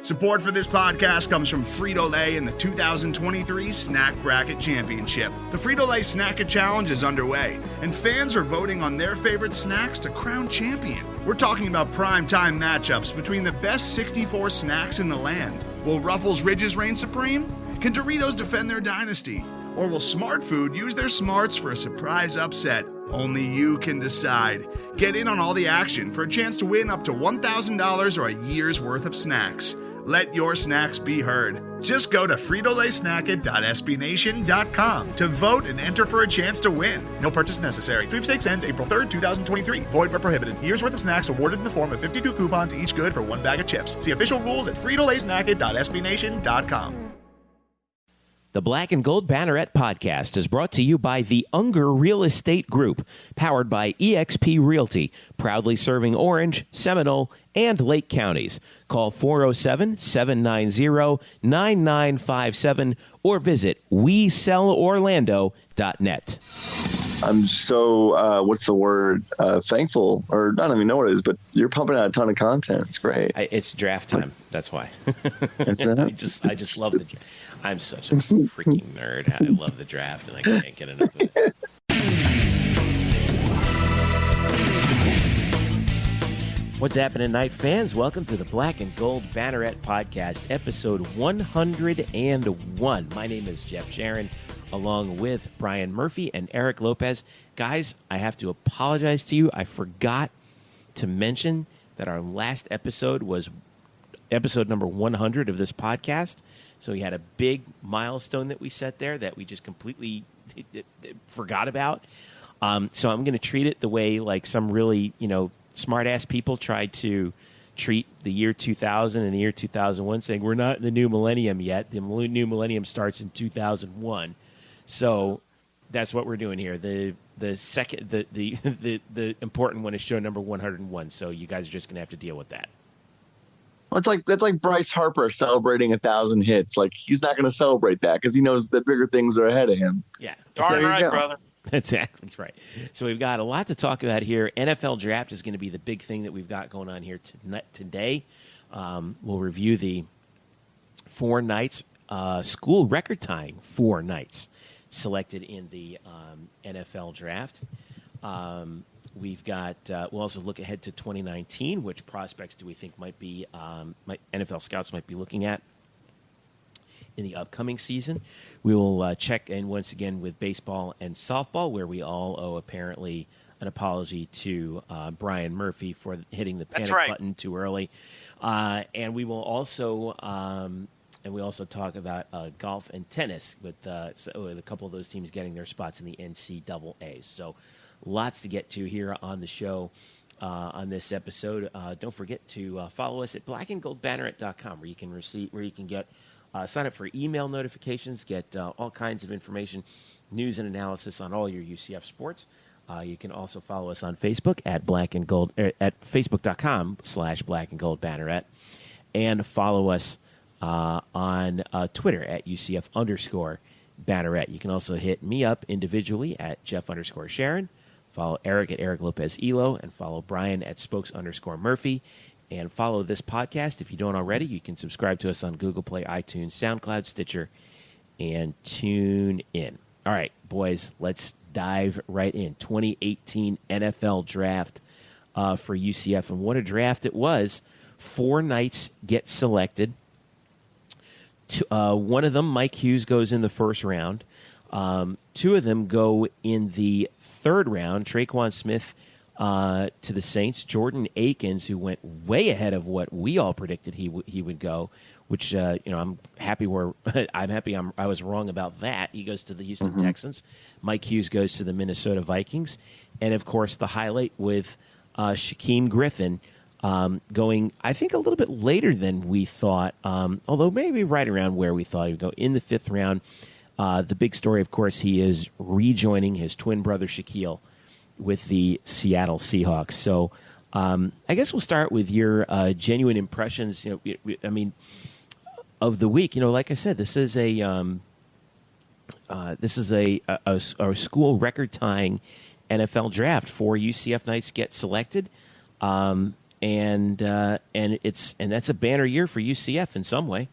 Support for this podcast comes from Frito-Lay and the 2023 Snack Bracket Championship. The Frito-Lay Snack It Challenge is underway, and fans are voting on their favorite snacks to crown champion. We're talking about prime-time matchups between the best 64 snacks in the land. Will Ruffles Ridges reign supreme? Can Doritos defend their dynasty? Or will Smart Food use their smarts for a surprise upset? Only you can decide. Get in on all the action for a chance to win up to $1,000 or a year's worth of snacks. Let your snacks be heard. Just go to fritolaysnacket.sbnation.com to vote and enter for a chance to win. No purchase necessary. Sweepstakes ends April 3rd, 2023. Void where prohibited. Year's worth of snacks awarded in the form of 52 coupons, each good for one bag of chips. See official rules at fritolaysnacket.sbnation.com. The Black and Gold Banneret Podcast is brought to you by the Unger Real Estate Group, powered by eXp Realty, proudly serving Orange, Seminole, and Lake counties. Call 407-790-9957 or visit WeSellOrlando.net. I'm so, what's the word, thankful, or I don't even know what it is, but you're pumping out a ton of content. It's great. It's draft time. That's why. That's it? I just love the draft. I'm such a freaking nerd. I love the draft, and I can't get enough of it. What's happening tonight, fans? Welcome to the Black and Gold Banneret Podcast, episode 101. My name is Jeff Sharon, along with Brian Murphy and Eric Lopez. Guys, I have to apologize to you. I forgot to mention that our last episode was episode number 100 of this podcast. So we had a big milestone that we set there that we just completely forgot about. So I'm going to treat it the way like some really, smart-ass people tried to treat the year 2000 and the year 2001, saying we're not in the new millennium yet. The new millennium starts in 2001. So that's what we're doing here. The second, the important one is show number 101. So you guys are just going to have to deal with that. Well, that's like Bryce Harper celebrating 1,000 hits. Like, he's not going to celebrate that because he knows that bigger things are ahead of him. Yeah. Darn right, brother. That's exactly right. So we've got a lot to talk about here. NFL draft is going to be the big thing that we've got going on here today. We'll review the 4 Knights, school record tying 4 Knights selected in the NFL draft. We've got. We'll also look ahead to 2019. Which prospects do we think might be NFL scouts might be looking at in the upcoming season? We will check in once again with baseball and softball, where we all owe apparently an apology to Brian Murphy for hitting the panic button too early. And we will also talk about golf and tennis with a couple of those teams getting their spots in the NCAA. So. Lots to get to here on the show on this episode. Don't forget to follow us at blackandgoldbanneret.com, where you can get sign up for email notifications, get all kinds of information, news and analysis on all your UCF sports. You can also follow us on Facebook at at facebook.com/blackandgoldbanneret, and follow us on Twitter at UCF_Banneret. You can also hit me up individually at Jeff_Sharon. Follow Eric at Eric Lopez Elo, and follow Brian at Spokes_Murphy. And follow this podcast if you don't already. You can subscribe to us on Google Play, iTunes, SoundCloud, Stitcher, and tune in. All right, boys, let's dive right in. 2018 NFL draft for UCF, and what a draft it was. 4 Knights get selected. One of them, Mike Hughes, goes in the first round. 2 of them go in the third round. Traquan Smith to the Saints. Jordan Akins, who went way ahead of what we all predicted he would go, which I'm happy I was wrong about that. He goes to the Houston Texans. Mike Hughes goes to the Minnesota Vikings, and of course the highlight with Shaquem Griffin going, I think, a little bit later than we thought, although maybe right around where we thought he would go, in the 5th round. The big story, of course, he is rejoining his twin brother Shaquille with the Seattle Seahawks. So I guess we'll start with your genuine impressions. Of the week. Like I said, this is a school record tying NFL draft. 4 UCF Knights get selected. and that's a banner year for UCF in some way.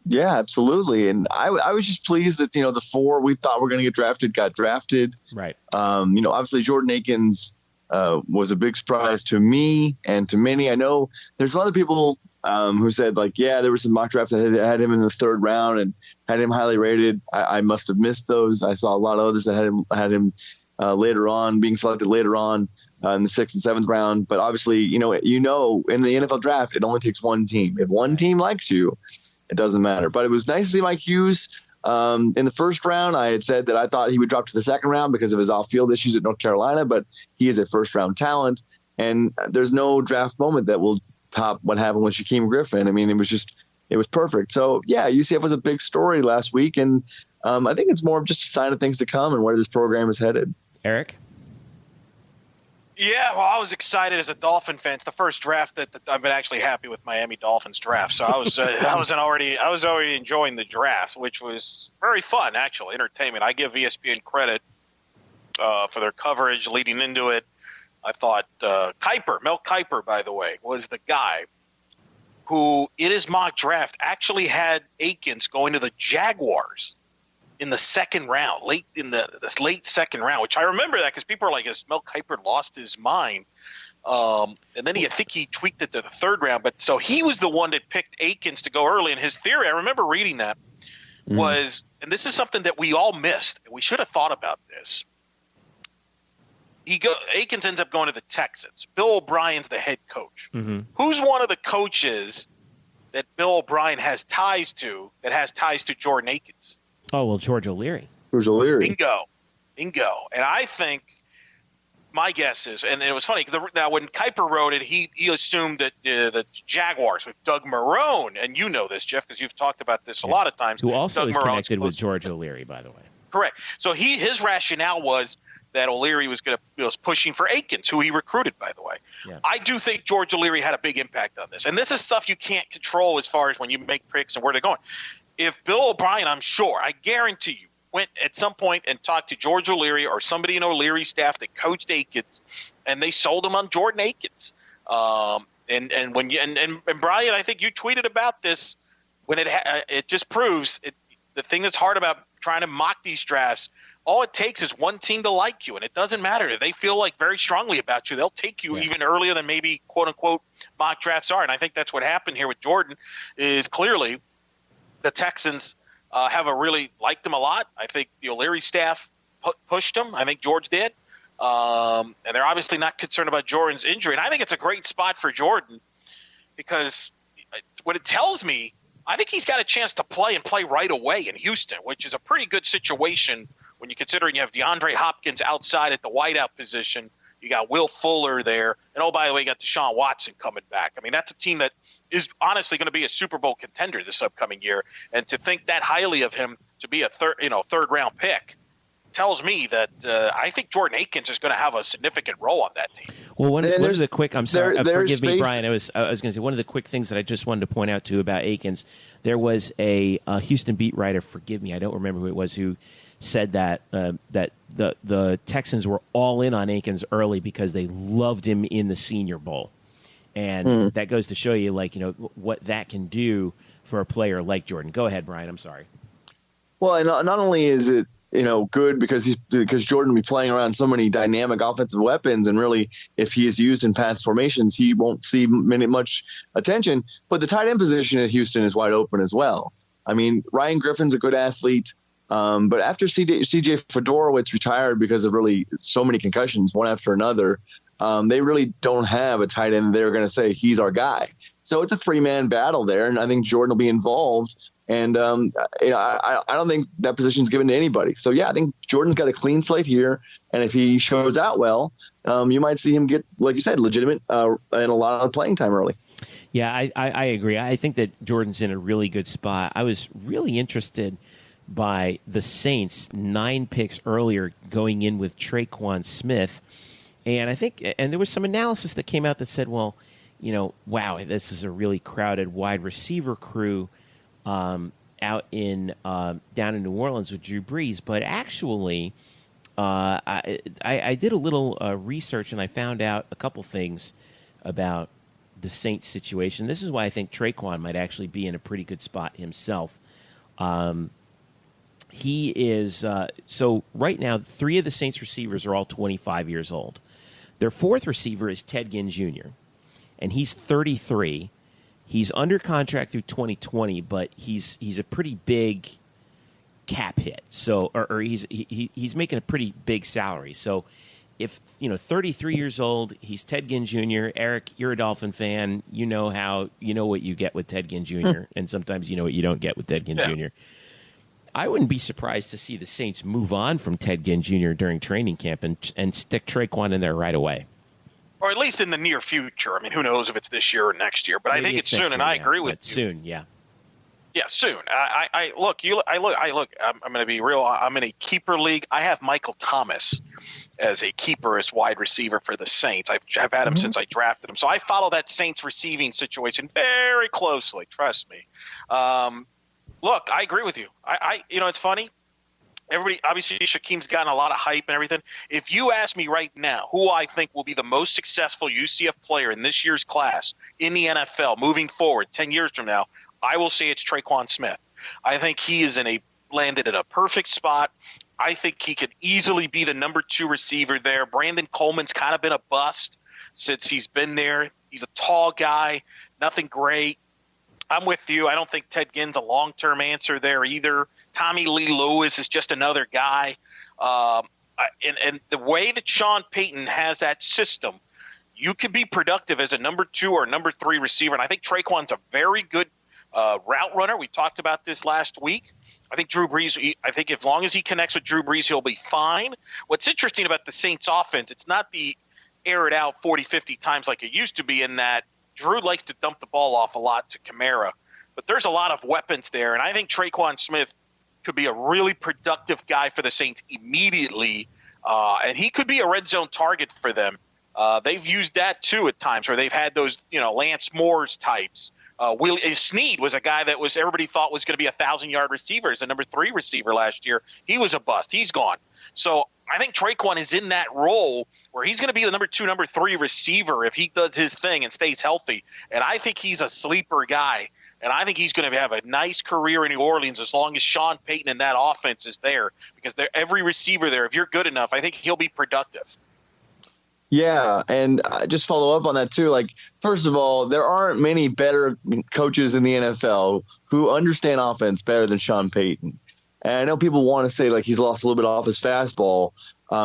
Yeah, absolutely. And I was just pleased that, the 4 we thought were going to get drafted got drafted. Right. Obviously Jordan Akins was a big surprise to me and to many. I know there's some other people who said, like, yeah, there were some mock drafts that had him in the 3rd round and had him highly rated. I must have missed those. I saw a lot of others that had him later on, being selected later on in the 6th and 7th round. But obviously, in the NFL draft, it only takes one team. If one team likes you, it doesn't matter. But it was nice to see Mike Hughes. In the 1st round, I had said that I thought he would drop to the 2nd round because of his off-field issues at North Carolina, but he is a 1st-round talent. And there's no draft moment that will top what happened with Shaquem Griffin. I mean, it was perfect. So, yeah, UCF was a big story last week, and I think it's more of just a sign of things to come and where this program is headed. Eric? Yeah, well, I was excited as a Dolphin fan. It's the first draft that I've been actually happy with Miami Dolphins draft. So I was already enjoying the draft, which was very fun, actually, entertainment. I give ESPN credit for their coverage leading into it. I thought Mel Kiper, by the way, was the guy who, in his mock draft, actually had Akins going to the Jaguars in the 2nd round, late 2nd round, which I remember that because people are like, has Mel Kiper lost his mind? And then I think he tweaked it to the 3rd round. But so he was the one that picked Akins to go early. And his theory, I remember reading that, was, and this is something that we all missed, and we should have thought about this. Akins ends up going to the Texans. Bill O'Brien's the head coach. Mm-hmm. Who's one of the coaches that Bill O'Brien has ties to that has ties to Jordan Akins? Oh, well, George O'Leary. Bingo. And I think my guess is, and it was funny, now when Kiper wrote it, he assumed that the Jaguars with Doug Marrone, and you know this, Jeff, because you've talked about this a lot of times. Who also Doug is Marrone's connected with George O'Leary, by the way. Correct. So his rationale was that O'Leary was pushing for Akins, who he recruited, by the way. Yeah. I do think George O'Leary had a big impact on this. And this is stuff you can't control as far as when you make picks and where they're going. If Bill O'Brien, I guarantee you, went at some point and talked to George O'Leary or somebody in O'Leary's staff that coached Akins, and they sold him on Jordan Akins. And Brian, I think you tweeted about this when it just proves the thing that's hard about trying to mock these drafts. All it takes is one team to like you, and it doesn't matter. If they feel like very strongly about you, they'll take you even earlier than maybe quote unquote mock drafts are. And I think that's what happened here with Jordan. Is clearly the Texans have really liked him a lot. I think the O'Leary staff pushed him. I think George did. And they're obviously not concerned about Jordan's injury. And I think it's a great spot for Jordan because what it tells me, I think he's got a chance to play and play right away in Houston, which is a pretty good situation when you consider you have DeAndre Hopkins outside at the wideout position. You got Will Fuller there. And, oh, by the way, you got Deshaun Watson coming back. I mean, that's a team that is honestly going to be a Super Bowl contender this upcoming year. And to think that highly of him to be a third-round pick tells me that I think Jordan Akins is going to have a significant role on that team. Well, one of the quick – I'm sorry. Forgive me, Brian. I was going to say one of the quick things that I just wanted to point out, too, about Akins. There was a Houston beat writer, forgive me, I don't remember who it was, who said that the Texans were all in on Akins early because they loved him in the Senior Bowl. And that goes to show you, what that can do for a player like Jordan. Go ahead, Brian. I'm sorry. Well, and not only is it, good because Jordan will be playing around so many dynamic offensive weapons, and really, if he is used in pass formations, he won't see much attention. But the tight end position at Houston is wide open as well. I mean, Ryan Griffin's a good athlete, but after C.J. Fedorowicz retired because of really so many concussions, one after another, they really don't have a tight end they're going to say he's our guy. So it's a 3-man battle there, and I think Jordan will be involved. And I don't think that position's given to anybody. So yeah, I think Jordan's got a clean slate here, and if he shows out well, you might see him get, like you said, legitimate and a lot of playing time early. Yeah, I agree. I think that Jordan's in a really good spot. I was really interested by the Saints 9 picks earlier going in with Traquan Smith, and I think there was some analysis that came out that said, well, wow, this is a really crowded wide receiver crew out in down in New Orleans with Drew Brees, but actually, I did a little research and I found out a couple things about the Saints situation. This is why I think Traquan might actually be in a pretty good spot himself. He is so right now, 3 of the Saints receivers are all 25 years old. Their 4th receiver is Ted Ginn Jr., and he's 33. He's under contract through 2020, but he's a pretty big cap hit. So, or he's making a pretty big salary. So, if 33 years old, he's Ted Ginn Jr. Eric, you're a Dolphin fan. You know what you get with Ted Ginn Jr. And sometimes you know what you don't get with Ted Ginn Jr. I wouldn't be surprised to see the Saints move on from Ted Ginn Jr. during training camp and stick Traquan in there right away. Or at least in the near future. I mean, who knows if it's this year or next year? But maybe I think it's soon, and I agree with you. Soon, yeah. Yeah, soon. I'm going to be real. I'm in a keeper league. I have Michael Thomas as a keeper, as wide receiver for the Saints. I've had him since I drafted him. So I follow that Saints receiving situation very closely. Trust me. Look, I agree with you. It's funny. Everybody, obviously, Shaquem's gotten a lot of hype and everything. If you ask me right now who I think will be the most successful UCF player in this year's class in the NFL moving forward 10 years from now, I will say it's Traquan Smith. I think he is landed in a perfect spot. I think he could easily be the number 2 receiver there. Brandon Coleman's kind of been a bust since he's been there. He's a tall guy, nothing great. I'm with you. I don't think Ted Ginn's a long-term answer there either. Tommy Lee Lewis is just another guy. And the way that Sean Payton has that system, you can be productive as a number 2 or number 3 receiver. And I think Traquan's a very good route runner. We talked about this last week. I think Drew Brees, I think as long as he connects with Drew Brees, he'll be fine. What's interesting about the Saints offense, it's not the air it out 40, 50 times like it used to be, in that Drew likes to dump the ball off a lot to Kamara. But there's a lot of weapons there, and I think Traquan Smith could be a really productive guy for the Saints immediately, and he could be a red zone target for them. They've used that too at times, where they've had those, Lance Moore's types. Snead was a guy that everybody thought was going to be a 1,000-yard receiver as a number 3 receiver last year. He was a bust. He's gone. So I think Traquan is in that role where he's going to be the number 2, number 3 receiver if he does his thing and stays healthy. And I think he's a sleeper guy. And I think he's going to have a nice career in New Orleans as long as Sean Payton and that offense is there. Because every receiver there, if you're good enough, I think he'll be productive. Yeah, and just follow up on that too. Like, first of all, there aren't many better coaches in the NFL who understand offense better than Sean Payton. And I know people want to say like he's lost a little bit off his fastball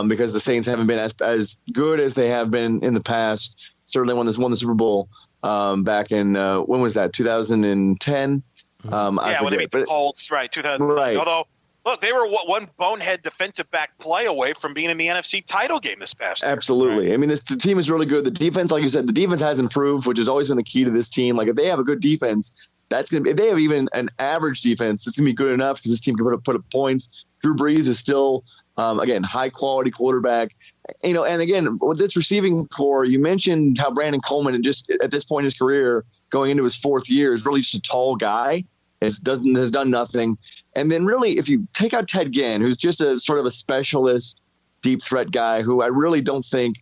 because the Saints haven't been as good as they have been in the past. Certainly won the Super Bowl back in when was that? 2010. Yeah, when they beat the Colts, right? 2000. Right. Although, look, they were one bonehead defensive back play away from being in the NFC title game this past year. Absolutely. Right. I mean, the team is really good. The defense, like you said, the defense has improved, which has always been the key to this team. Like, if they have a good defense, that's going to be, if they have even an average defense, it's going to be good enough because this team can put up points. Drew Brees is still, again, high quality quarterback. And again, with this receiving core, you mentioned how Brandon Coleman, and just at this point in his career, going into his 4th year, is really just a tall guy. Has done nothing. And then really, if you take out Ted Ginn, who's just a sort of a specialist deep threat guy who I really don't think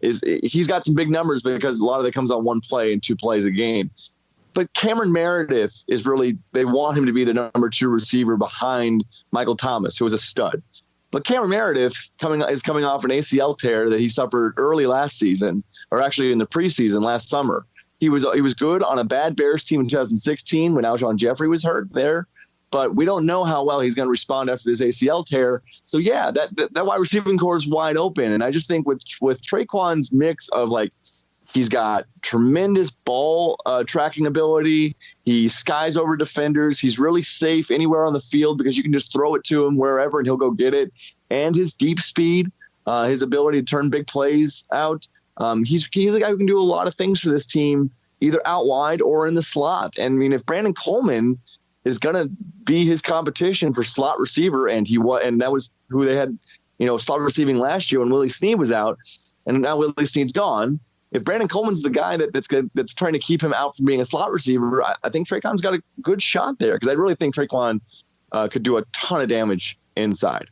he's got some big numbers because a lot of it comes on one play and 2 plays a game. But Cameron Meredith is really, they want him to be the number 2 receiver behind Michael Thomas, who was a stud. But Cameron Meredith is coming off an ACL tear that he suffered early last season, or actually in the preseason last summer. He was good on a bad Bears team in 2016 when Alshon Jeffrey was hurt there. But we don't know how well he's going to respond after this ACL tear. So, yeah, that wide receiving core is wide open. And I just think with Traquan's mix of, like, he's got tremendous ball tracking ability. He skies over defenders. He's really safe anywhere on the field because you can just throw it to him wherever and he'll go get it. And his deep speed, his ability to turn big plays out. He's a guy who can do a lot of things for this team, either out wide or in the slot. And I mean, if Brandon Coleman is going to be his competition for slot receiver, and that was who they had, slot receiving last year when Willie Snead was out, and now Willie Snead's gone. If Brandon Coleman's the guy that's trying to keep him out from being a slot receiver, I think Traquan's got a good shot there because I really think Traquan could do a ton of damage inside.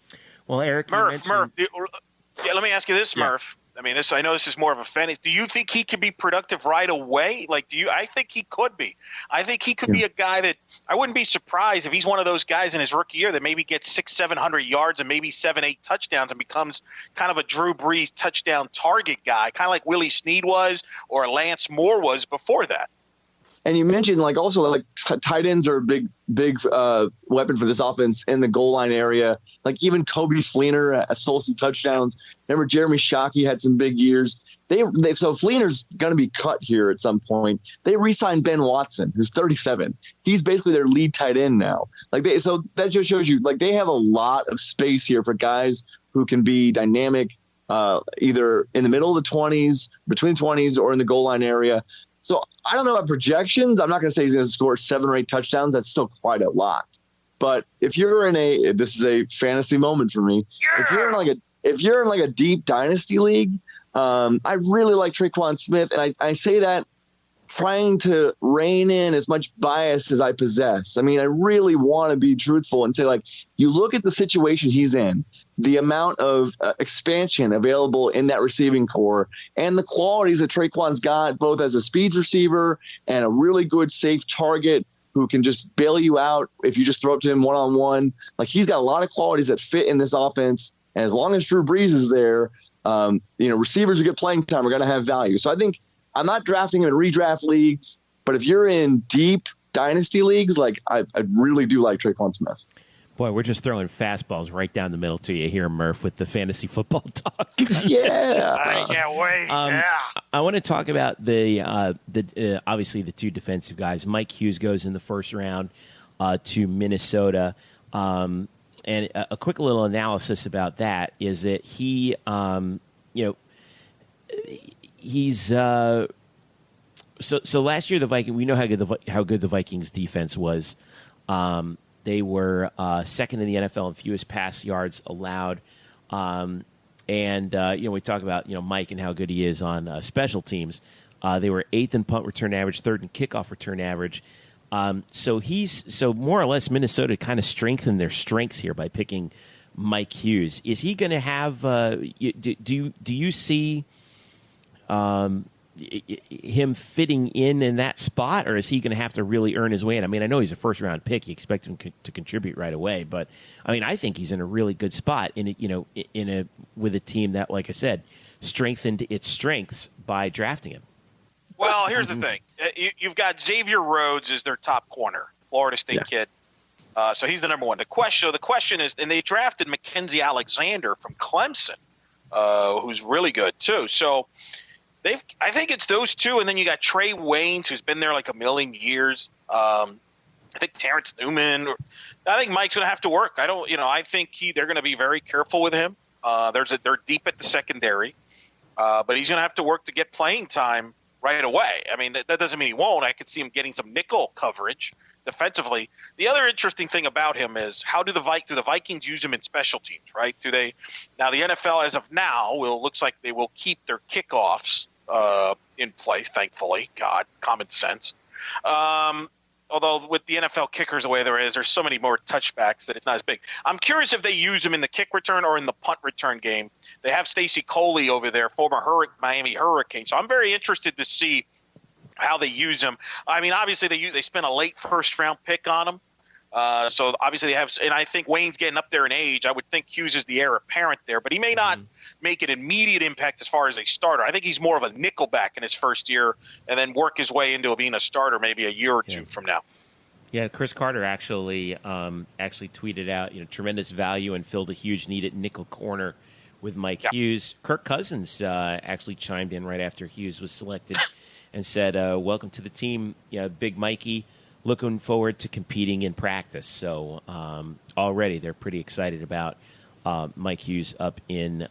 Well, Eric, Murph, let me ask you this, Murph. I mean, I know this is more of a fantasy. Do you think he could be productive right away? I think he could be. I think he could be a guy that I wouldn't be surprised if he's one of those guys in his rookie year that maybe gets 600-700 yards and maybe 7-8 touchdowns and becomes kind of a Drew Brees touchdown target guy, kind of like Willie Snead was or Lance Moore was before that. And you mentioned tight ends are a big weapon for this offense in the goal line area. Like even Kobe Fleener stole some touchdowns. Remember Jeremy Shockey had some big years. So Fleener's going to be cut here at some point. They re-signed Ben Watson, who's 37. He's basically their lead tight end now. So that just shows you they have a lot of space here for guys who can be dynamic, either in the middle of the 20s, between 20s, or in the goal line area. So I don't know about projections. I'm not going to say he's going to score 7 or 8 touchdowns. That's still quite a lot. But if you're this is a fantasy moment for me. Yeah. If you're in a deep dynasty league, I really like Tre'Quan Smith, and I say that trying to rein in as much bias as I possess. I mean, I really want to be truthful and say, you look at the situation he's in, the amount of expansion available in that receiving core, and the qualities that Tre'Quan's got, both as a speed receiver and a really good safe target who can just bail you out if you just throw up to him one-on-one. He's got a lot of qualities that fit in this offense, and as long as Drew Brees is there, receivers who get playing time are going to have value. So I think I'm not drafting him in redraft leagues, but if you're in deep dynasty leagues, I really do like Tre'Quan Smith. Boy, we're just throwing fastballs right down the middle to you here, Murph, with the fantasy football talk. Yeah, I can't wait. I want to talk about the obviously the two defensive guys. Mike Hughes goes in the first round to Minnesota, and a quick little analysis about that is that he's so last year the Vikings, we know how good the Vikings defense was. They were second in the NFL in fewest pass yards allowed. We talk about, Mike and how good he is on special teams. They were 8th in punt return average, 3rd in kickoff return average. So more or less Minnesota kind of strengthened their strengths here by picking Mike Hughes. Is he going to have do you see him fitting in that spot, or is he going to have to really earn his way in? I mean, I know he's a first-round pick. You expect him to contribute right away, but I mean, I think he's in a really good spot with a team that, like I said, strengthened its strengths by drafting him. Well, here's the thing: you've got Xavier Rhodes as their top corner, Florida State kid. So he's the number one. The question is, and they drafted Mackenzie Alexander from Clemson, who's really good too. So. I think it's those two, and then you got Trey Waynes, who's been there a million years. I think Terrence Newman. I think Mike's going to have to work. I think they're going to be very careful with him. They're deep at the secondary, but he's going to have to work to get playing time right away. I mean, that doesn't mean he won't. I could see him getting some nickel coverage defensively. The other interesting thing about him is how do the Vikings use him in special teams, right? Now the NFL as of now looks like they will keep their kickoffs in place, thankfully. God, common sense. Although with the NFL kickers the way there's so many more touchbacks that it's not as big. I'm curious if they use him in the kick return or in the punt return game. They have Stacey Coley over there, former Miami Hurricane. So I'm very interested to see how they use him. I mean, obviously they spent a late first-round pick on him. So obviously they have – and I think Wayne's getting up there in age. I would think Hughes is the heir apparent there, but he may not make an immediate impact as far as a starter. I think he's more of a nickelback in his first year and then work his way into being a starter maybe a year or two from now. Yeah, Chris Carter actually tweeted out, tremendous value and filled a huge need at nickel corner with Mike Hughes. Kirk Cousins actually chimed in right after Hughes was selected and said, welcome to the team, Big Mikey. Looking forward to competing in practice. So already they're pretty excited about Mike Hughes up in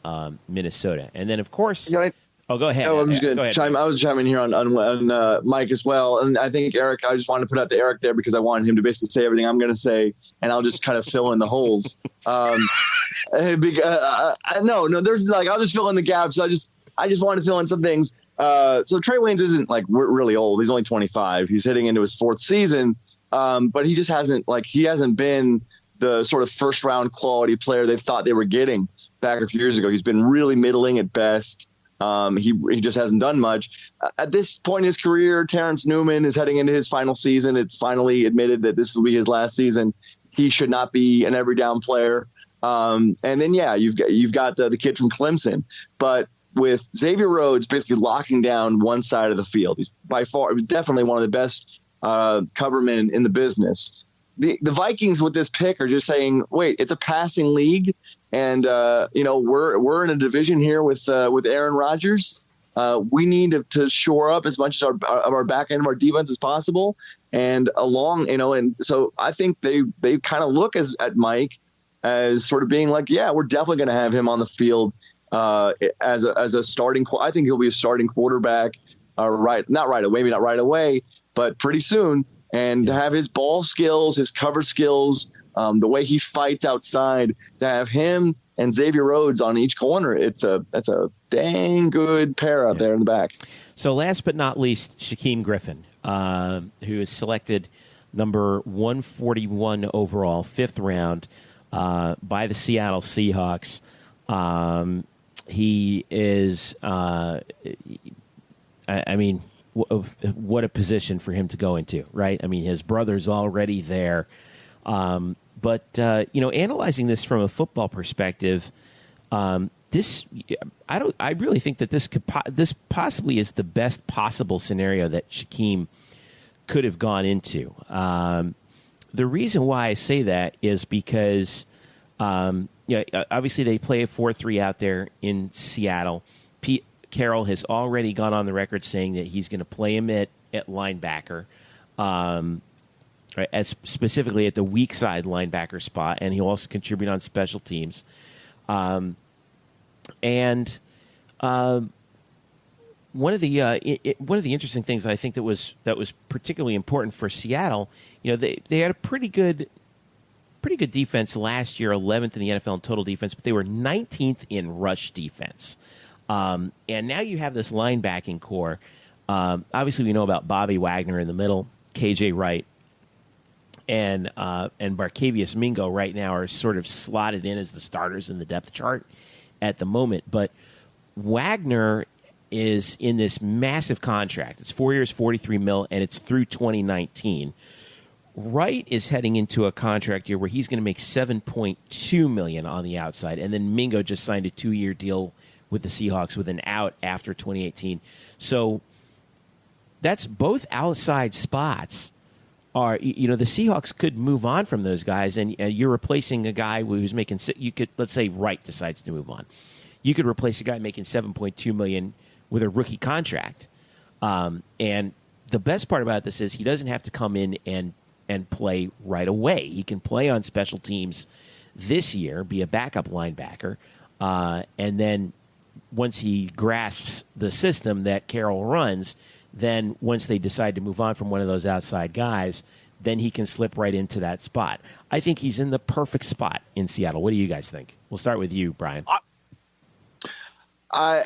Minnesota. And then, of course, go ahead. I was going to chime. I was chiming here on Mike as well. And I think Eric, I just wanted to put out to Eric there because I wanted him to basically say everything I'm going to say, and I'll just kind of fill in the holes. No, there's I'll just fill in the gaps. I just want to fill in some things. So Trey Waynes isn't really old. He's only 25. He's hitting into his 4th season. But he just hasn't been the sort of first round quality player they thought they were getting back a few years ago. He's been really middling at best. He just hasn't done much. At this point in his career, Terrence Newman is heading into his final season. It finally admitted that this will be his last season. He should not be an every down player. And then, you've got the kid from Clemson. But with Xavier Rhodes basically locking down one side of the field, he's by far definitely one of the best covermen in the business. The Vikings with this pick are just saying, wait, it's a passing league. And, we're in a division here with Aaron Rodgers. We need to shore up as much of our back end of our defense as possible. And and so I think they kind of look at Mike as sort of being like, yeah, we're definitely going to have him on the field as a starting. I think he'll be a starting quarterback. Not right away, maybe not right away, but pretty soon. And to have his ball skills, his cover skills, the way he fights outside, to have him and Xavier Rhodes on each corner, that's a dang good pair out there in the back. So last but not least, Shaquem Griffin, who is selected number 141 overall, 5th round by the Seattle Seahawks. He is, what a position for him to go into, right? I mean, his brother's already there. But analyzing this from a football perspective, I really think that this possibly is the best possible scenario that Shaquem could have gone into. The reason why I say that is because, obviously they play a 4-3 out there in Seattle. Pete Carroll has already gone on the record saying that he's going to play him at linebacker, as specifically at the weak side linebacker spot, and he'll also contribute on special teams. One of the interesting things that I think that was particularly important for Seattle, they had a pretty good defense last year, 11th in the NFL in total defense, but they were 19th in rush defense. And now you have this linebacking core. Obviously, we know about Bobby Wagner in the middle, KJ Wright, and Barkevious Mingo right now are sort of slotted in as the starters in the depth chart at the moment. But Wagner is in this massive contract. It's 4 years, $43 million, and it's through 2019. Wright is heading into a contract year where he's going to make $7.2 million on the outside, and then Mingo just signed a 2-year deal with the Seahawks with an out after 2018. So that's both outside spots. The Seahawks could move on from those guys, and you're replacing a guy who's making. You could, let's say, Wright decides to move on. You could replace a guy making $7.2 million with a rookie contract. And the best part about this is he doesn't have to come in and play right away. He can play on special teams this year, be a backup linebacker, and then once he grasps the system that Carroll runs, then once they decide to move on from one of those outside guys, then he can slip right into that spot. I think he's in the perfect spot in Seattle. What do you guys think? We'll start with you, Brian. I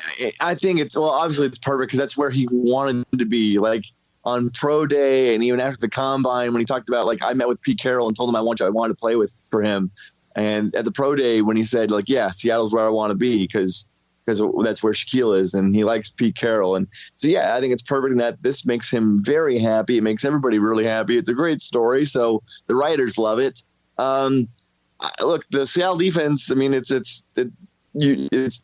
think obviously it's perfect because that's where he wanted to be. Like on pro day and even after the combine when he talked about, like, I met with Pete Carroll and told him I wanted to play for him. And at the pro day when he said, like, yeah, Seattle's where I want to be because that's where Shaquille is, and he likes Pete Carroll. And so, yeah, I think it's perfect in that this makes him very happy. It makes everybody really happy. It's a great story, so the writers love it. Look, the Seattle defense, I mean, it's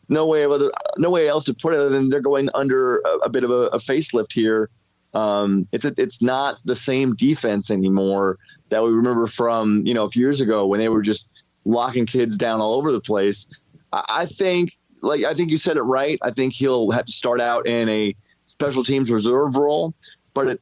no way else to put it other than they're going under a bit of a facelift here. It's not the same defense anymore that we remember from, a few years ago when they were just locking kids down all over the place. I think you said it right. I think he'll have to start out in a special teams reserve role, but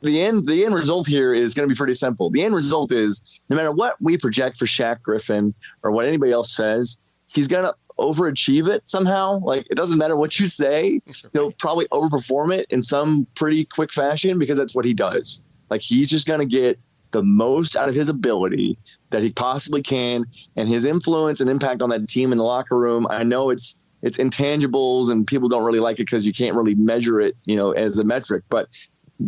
the end result here is going to be pretty simple. The end result is no matter what we project for Shaq Griffin or what anybody else says, he's going to overachieve it somehow. Like, it doesn't matter what you say. He'll probably overperform it in some pretty quick fashion because that's what he does. Like, he's just going to get the most out of his ability that he possibly can, and his influence and impact on that team in the locker room. I know it's intangibles and people don't really like it because you can't really measure it, as a metric, but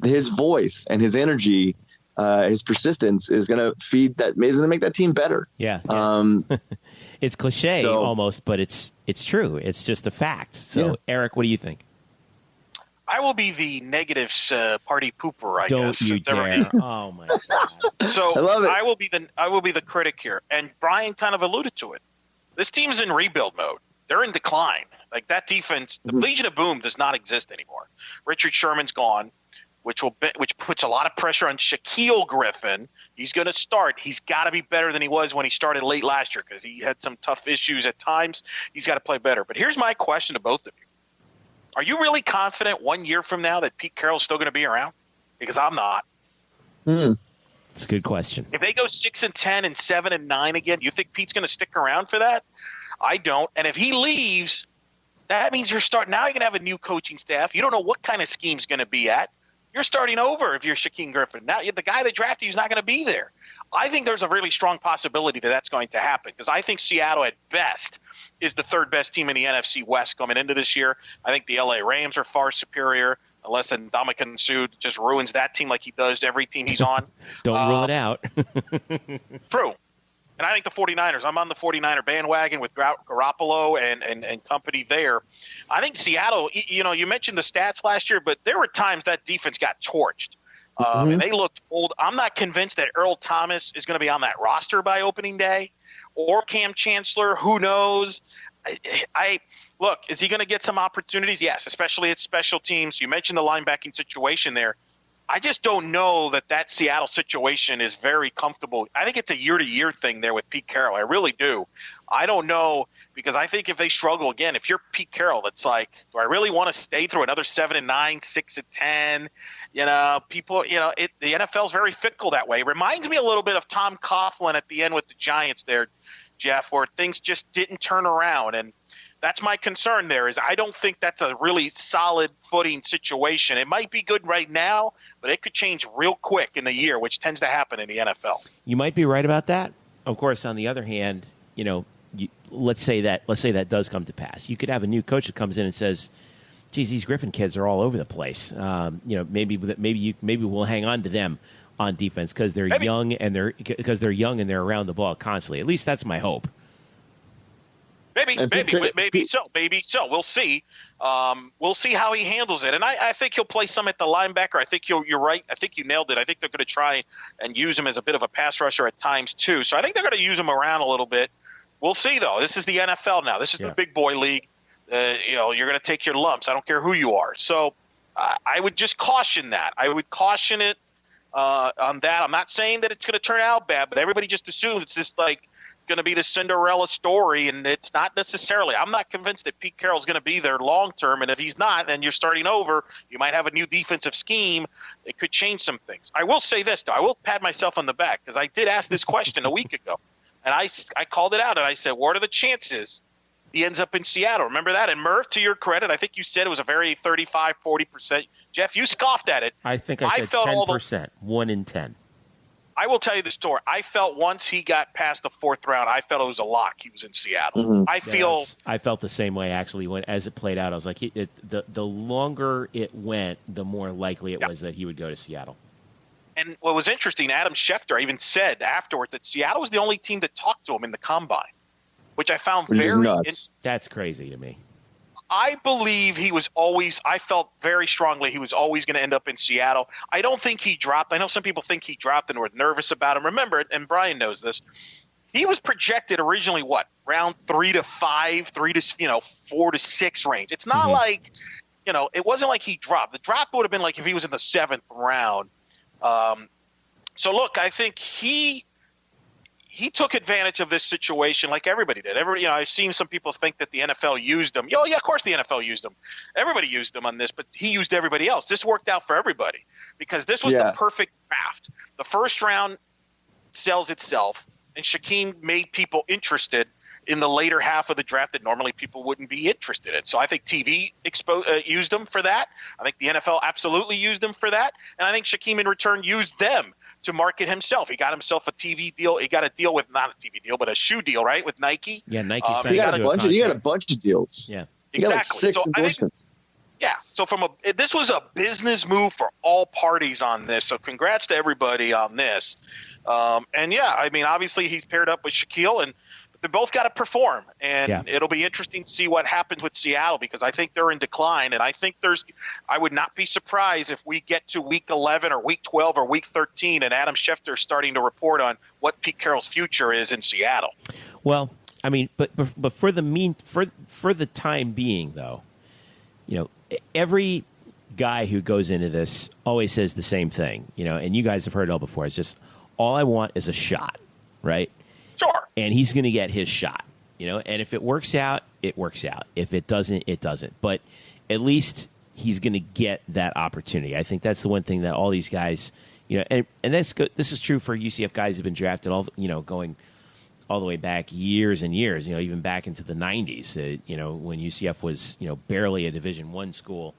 his voice and his energy, his persistence is going to feed that, is going to make that team better. Yeah. It's cliche almost, but it's true. It's just a fact. So, Eric, what do you think? I will be the negative party pooper. I Don't guess. You dare! Oh my God! So I love it. I will be the critic here, and Brian kind of alluded to it. This team's in rebuild mode. They're in decline. Like that defense, the Legion of Boom does not exist anymore. Richard Sherman's gone, which puts a lot of pressure on Shaquille Griffin. He's going to start. He's got to be better than he was when he started late last year because he had some tough issues at times. He's got to play better. But here's my question to both of you. Are you really confident 1 year from now that Pete Carroll's still going to be around? Because I'm not. It's a good question. If they go 6-10 and 7-9 again, you think Pete's going to stick around for that? I don't. And if he leaves, that means you're starting. Now you're going to have a new coaching staff. You don't know what kind of scheme's going to be at. You're starting over if you're Shaquem Griffin. Now the guy that drafted you is not going to be there. I think there's a really strong possibility that that's going to happen because I think Seattle at best is the third best team in the NFC West coming into this year. I think the LA Rams are far superior unless Ndamukong Suh just ruins that team like he does every team he's on. Don't rule it out. True. And I think the 49ers, I'm on the 49er bandwagon with Garoppolo and company there. I think Seattle, you mentioned the stats last year, but there were times that defense got torched. And they looked old. I'm not convinced that Earl Thomas is going to be on that roster by opening day or Cam Chancellor. Who knows? Look, is he going to get some opportunities? Yes, especially at special teams. You mentioned the linebacking situation there. I just don't know that Seattle situation is very comfortable. I think it's a year-to-year thing there with Pete Carroll. I really do. I don't know because I think if they struggle again, if you're Pete Carroll, it's like, do I really want to stay through another 7-9, 6-10? People, the NFL's very fickle that way. It reminds me a little bit of Tom Coughlin at the end with the Giants there, Jeff, where things just didn't turn around. And that's my concern there is I don't think that's a really solid footing situation. It might be good right now, but it could change real quick in a year, which tends to happen in the NFL. You might be right about that. Of course, on the other hand, let's say that does come to pass. You could have a new coach that comes in and says, geez, these Griffin kids are all over the place. Maybe we'll hang on to them on defense because they're young and they're around the ball constantly. At least that's my hope. Maybe so. We'll see. We'll see how he handles it. And I think he'll play some at the linebacker. I think you're right. I think you nailed it. I think they're going to try and use him as a bit of a pass rusher at times too. So I think they're going to use him around a little bit. We'll see, though. This is the NFL now. This is the big boy league. You're going to take your lumps. I don't care who you are. So I would just caution that. I would caution it on that. I'm not saying that it's going to turn out bad, but everybody just assumes it's just like going to be the Cinderella story, and it's not necessarily. I'm not convinced that Pete Carroll's going to be there long term, and if he's not, then you're starting over. You might have a new defensive scheme. It could change some things. I will say this, though. I will pat myself on the back because I did ask this question a week ago, and I called it out, and I said, what are the chances he ends up in Seattle? Remember that? And Murph, to your credit, I think you said it was a very 35, 40%. Jeff, you scoffed at it. I think I said 10%, 1 in 10. I will tell you the story. I felt once he got past the fourth round, I felt it was a lock. He was in Seattle. I felt the same way, actually. As it played out, I was like, the longer it went, the more likely it was that he would go to Seattle. And what was interesting, Adam Schefter even said afterwards that Seattle was the only team that talked to him in the combine, which I found very nuts. That's crazy to me. I believe I felt very strongly he was always going to end up in Seattle. I don't think he dropped. I know some people think he dropped and were nervous about him. Remember, and Brian knows this, he was projected originally, round 3 to 5, 4 to 6 range. It's not like, it wasn't like he dropped. The drop would have been like if he was in the 7th round. So look, I think he took advantage of this situation like everybody did. I've seen some people think that the NFL used him. Of course the NFL used him. Everybody used him on this, but he used everybody else. This worked out for everybody because this was the perfect draft. The first round sells itself, and Shaquem made people interested in the later half of the draft that normally people wouldn't be interested in. So I think TV used him for that. I think the NFL absolutely used him for that. And I think Shaquem in return used them to market himself. He got himself a TV deal. He got a deal with, not a TV deal, but a shoe deal, right, with Nike. Yeah, Nike. You got a bunch of deals. Yeah, exactly. You got like 6 endorsements. So this was a business move for all parties on this. So congrats to everybody on this. Obviously he's paired up with Shaquille, and they both got to perform, and it'll be interesting to see what happens with Seattle, because I think they're in decline, and I think I would not be surprised if we get to week 11 or week 12 or week 13 and Adam Schefter is starting to report on what Pete Carroll's future is in Seattle. Well, I mean, but for the time being, though, every guy who goes into this always says the same thing, and you guys have heard it all before. It's just, all I want is a shot, right? Sure. And he's going to get his shot, and if it works out, it works out. If it doesn't, it doesn't. But at least he's going to get that opportunity. I think that's the one thing that all these guys, and that's good. This is true for UCF guys who've been drafted going all the way back years and years, even back into the 90s, when UCF was, barely a Division I school,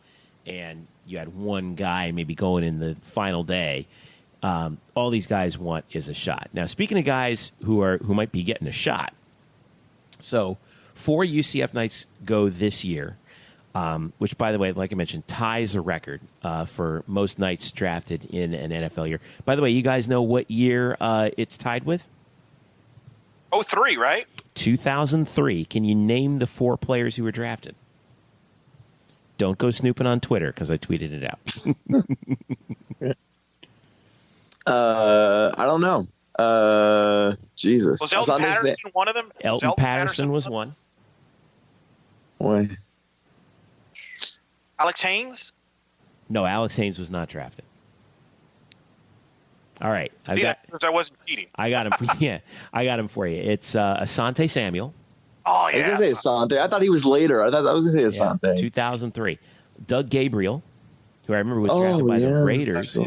and you had one guy maybe going in the final day. All these guys want is a shot. Now, speaking of guys who might be getting a shot, so 4 UCF Knights go this year, which, by the way, like I mentioned, ties a record for most Knights drafted in an NFL year. By the way, you guys know what year it's tied with? 2003, right? 2003. Can you name the 4 players who were drafted? Don't go snooping on Twitter, because I tweeted it out. I don't know. Jesus. Was Elton Patterson one of them? Elton Patterson was one. Boy. Alex Haynes? No, Alex Haynes was not drafted. All right. I wasn't cheating. I got him. I got him for you. It's Asante Samuel. Oh, yeah. I was going to say Asante. I thought he was later. I was going to say Asante. 2003. Doug Gabriel, who I remember was drafted by the Raiders.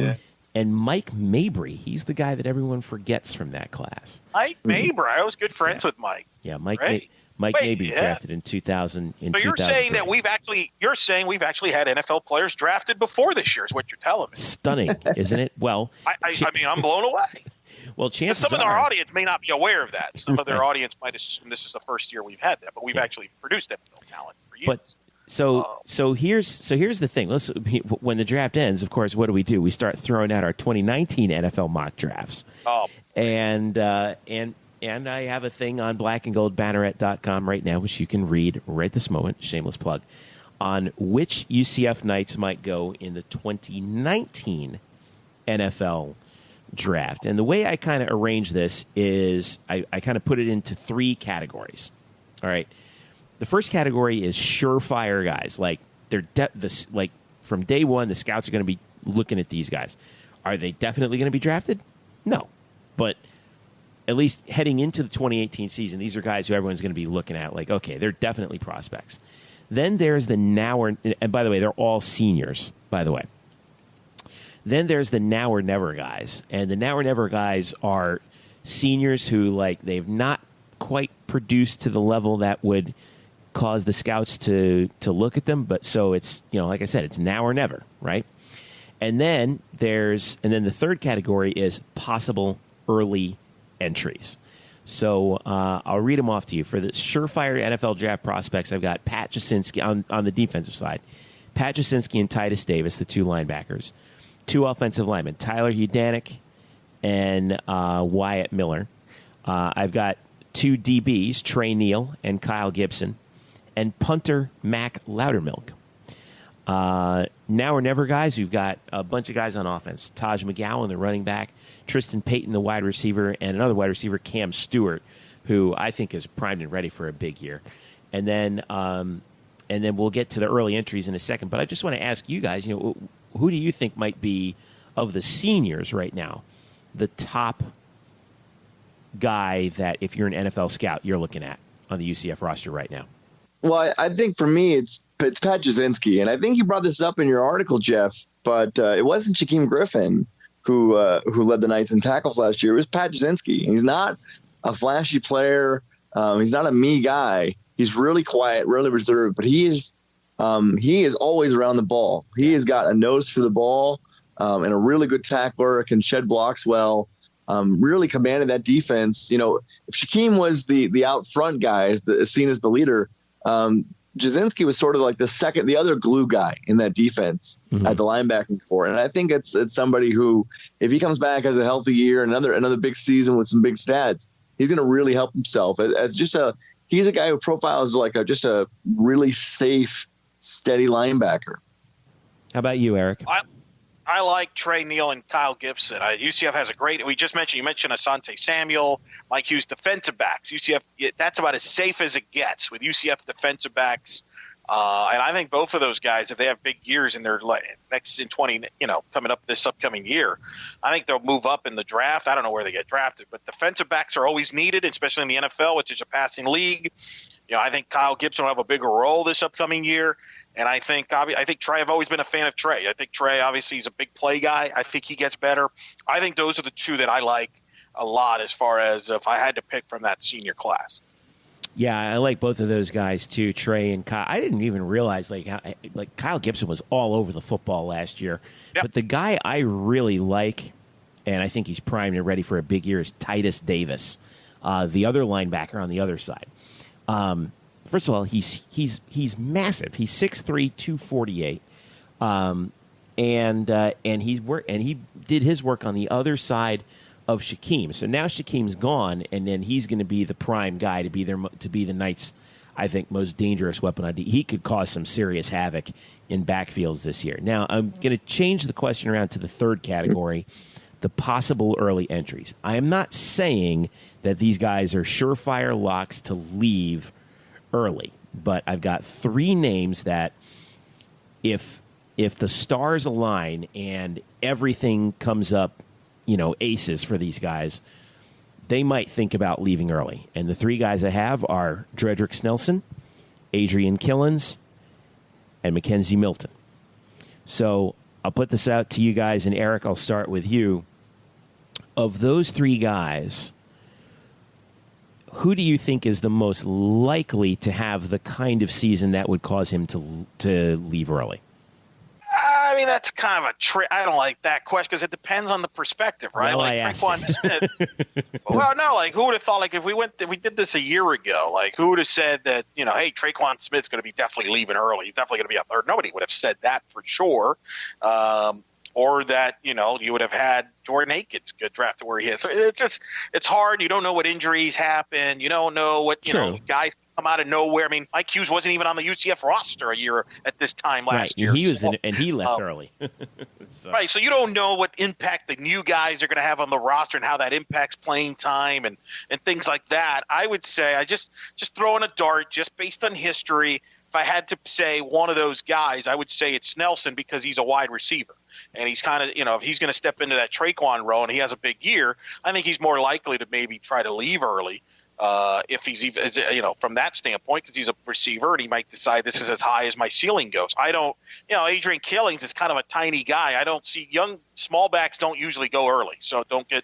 And Mike Mabry. He's the guy that everyone forgets from that class. Mike Mabry. I was good friends with Mike. Yeah, Mike Mabry drafted in 2000. So you're saying that we've actually had NFL players drafted before this year is what you're telling me. Stunning, isn't it? Well, I mean, I'm blown away. Well, chances some of our audience may not be aware of that. Some of their audience might assume this is the first year we've had that, but we've actually produced NFL talent for years. But so here's the thing. When the draft ends, of course, what do? We start throwing out our 2019 NFL mock drafts. Oh, and I have a thing on blackandgoldbanneret.com right now, which you can read right this moment. Shameless plug on which UCF Knights might go in the 2019 NFL draft. And the way I kind of arrange this is I kind of put it into 3 categories. All right. The first category is surefire guys. Like like from day one, the scouts are going to be looking at these guys. Are they definitely going to be drafted? No, but at least heading into the 2018 season, these are guys who everyone's going to be looking at. Like, okay, they're definitely prospects. Then there's the now or, and by the way, they're all seniors. By the way, then there's the now or never guys, and the now or never guys are seniors who they've not quite produced to the level that would cause the scouts to look at them, but so it's like I said, it's now or never, right? And then the third category is possible early entries. So I'll read them off to you. For the surefire NFL draft prospects, I've got Pat Jasinski on the defensive side, Pat Jasinski and Titus Davis, the 2 linebackers, 2 offensive linemen, Tyler Hudanik and Wyatt Miller. I've got 2 DBs, Trey Neal and Kyle Gibson, and punter Mac Loudermilk. Now or never guys, we've got a bunch of guys on offense. Taj McGowan, the running back, Tristan Payton, the wide receiver, and another wide receiver, Cam Stewart, who I think is primed and ready for a big year. And then we'll get to the early entries in a second. But I just want to ask you guys, who do you think might be, of the seniors right now, the top guy that if you're an NFL scout, you're looking at on the UCF roster right now? Well, I think for me, it's Pat Jasinski. And I think you brought this up in your article, Jeff, but it wasn't Shaquem Griffin who led the Knights in tackles last year. It was Pat Jasinski. He's not a flashy player. He's not a me guy. He's really quiet, really reserved, but he is always around the ball. He has got a nose for the ball and a really good tackler, can shed blocks well, really commanded that defense. If Shaquem was the out front guy, seen as the leader, Jasinski was sort of like the other glue guy in that defense at the linebacking core. And I think it's somebody who, if he comes back as a healthy year, another big season with some big stats, he's going to really help himself as he's a guy who profiles like just a really safe, steady linebacker. How about you, Eric? I like Trey Neal and Kyle Gibson. UCF has you mentioned Asante Samuel, Mike Hughes, defensive backs. UCF, that's about as safe as it gets with UCF defensive backs. And I think both of those guys, if they have big years in their coming up this upcoming year, I think they'll move up in the draft. I don't know where they get drafted, but defensive backs are always needed, especially in the NFL, which is a passing league. I think Kyle Gibson will have a bigger role this upcoming year. And I think Trey, I've always been a fan of Trey. I think Trey, obviously, he's a big play guy. I think he gets better. I think those are the two that I like a lot as far as if I had to pick from that senior class. Yeah, I like both of those guys too, Trey and Kyle. I didn't even realize like Kyle Gibson was all over the football last year. Yep. But the guy I really like, and I think he's primed and ready for a big year, is Titus Davis, the other linebacker on the other side. First of all, he's massive. He's 6'3", 248, and he did his work on the other side of Shaquem. So now Shaquem's gone, and then he's going to be the prime guy to be the Knights', I think, most dangerous weapon on D. He could cause some serious havoc in backfields this year. Now I'm going to change the question around to the third category, the possible early entries. I am not saying that these guys are surefire locks to leave early, but I've got three names that if the stars align and everything comes up, aces for these guys, they might think about leaving early. And the three guys I have are Dredrick Snelson, Adrian Killens, and Mackenzie Milton. So I'll put this out to you guys, and Eric, I'll start with you. Of those three guys, who do you think is the most likely to have the kind of season that would cause him to leave early? I mean, that's kind of a trick. I don't like that question because it depends on the perspective, right? Well, like Traquan Smith. Well, no, like who would have thought? Like if we did this a year ago, like who would have said that? Hey, Traquan Smith's going to be definitely leaving early. He's definitely going to be a third. Nobody would have said that for sure. Or that you would have had Jordan Akins good draft to where he is. So it's hard. You don't know what injuries happen. You don't know what guys come out of nowhere. I mean, Mike Hughes wasn't even on the UCF roster a year at this time last year. He was and he left early. Right, so you don't know what impact the new guys are going to have on the roster and how that impacts playing time and things like that. I would say I just throw in a dart just based on history. If I had to say one of those guys, I would say it's Snelson because he's a wide receiver. And he's kind of, if he's going to step into that Traquan role and he has a big year, I think he's more likely to maybe try to leave early if he's even, from that standpoint, because he's a receiver and he might decide this is as high as my ceiling goes. I don't, Adrian Killings is kind of a tiny guy. I don't see small backs don't usually go early. So don't get,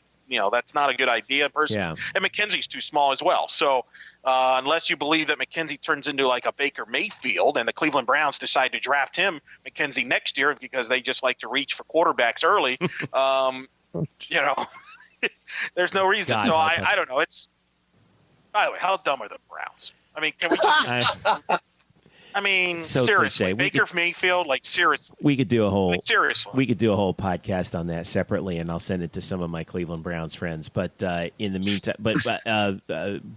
that's not a good idea personally. Yeah. And McKenzie's too small as well. So unless you believe that McKenzie turns into like a Baker Mayfield and the Cleveland Browns decide to draft him, McKenzie, next year because they just like to reach for quarterbacks early, there's no reason. God, so I don't know. By the way, how dumb are the Browns? I mean, can we just... I mean, so seriously, Baker Mayfield, seriously. We could do a whole podcast on that separately, and I'll send it to some of my Cleveland Browns friends. But in the meantime,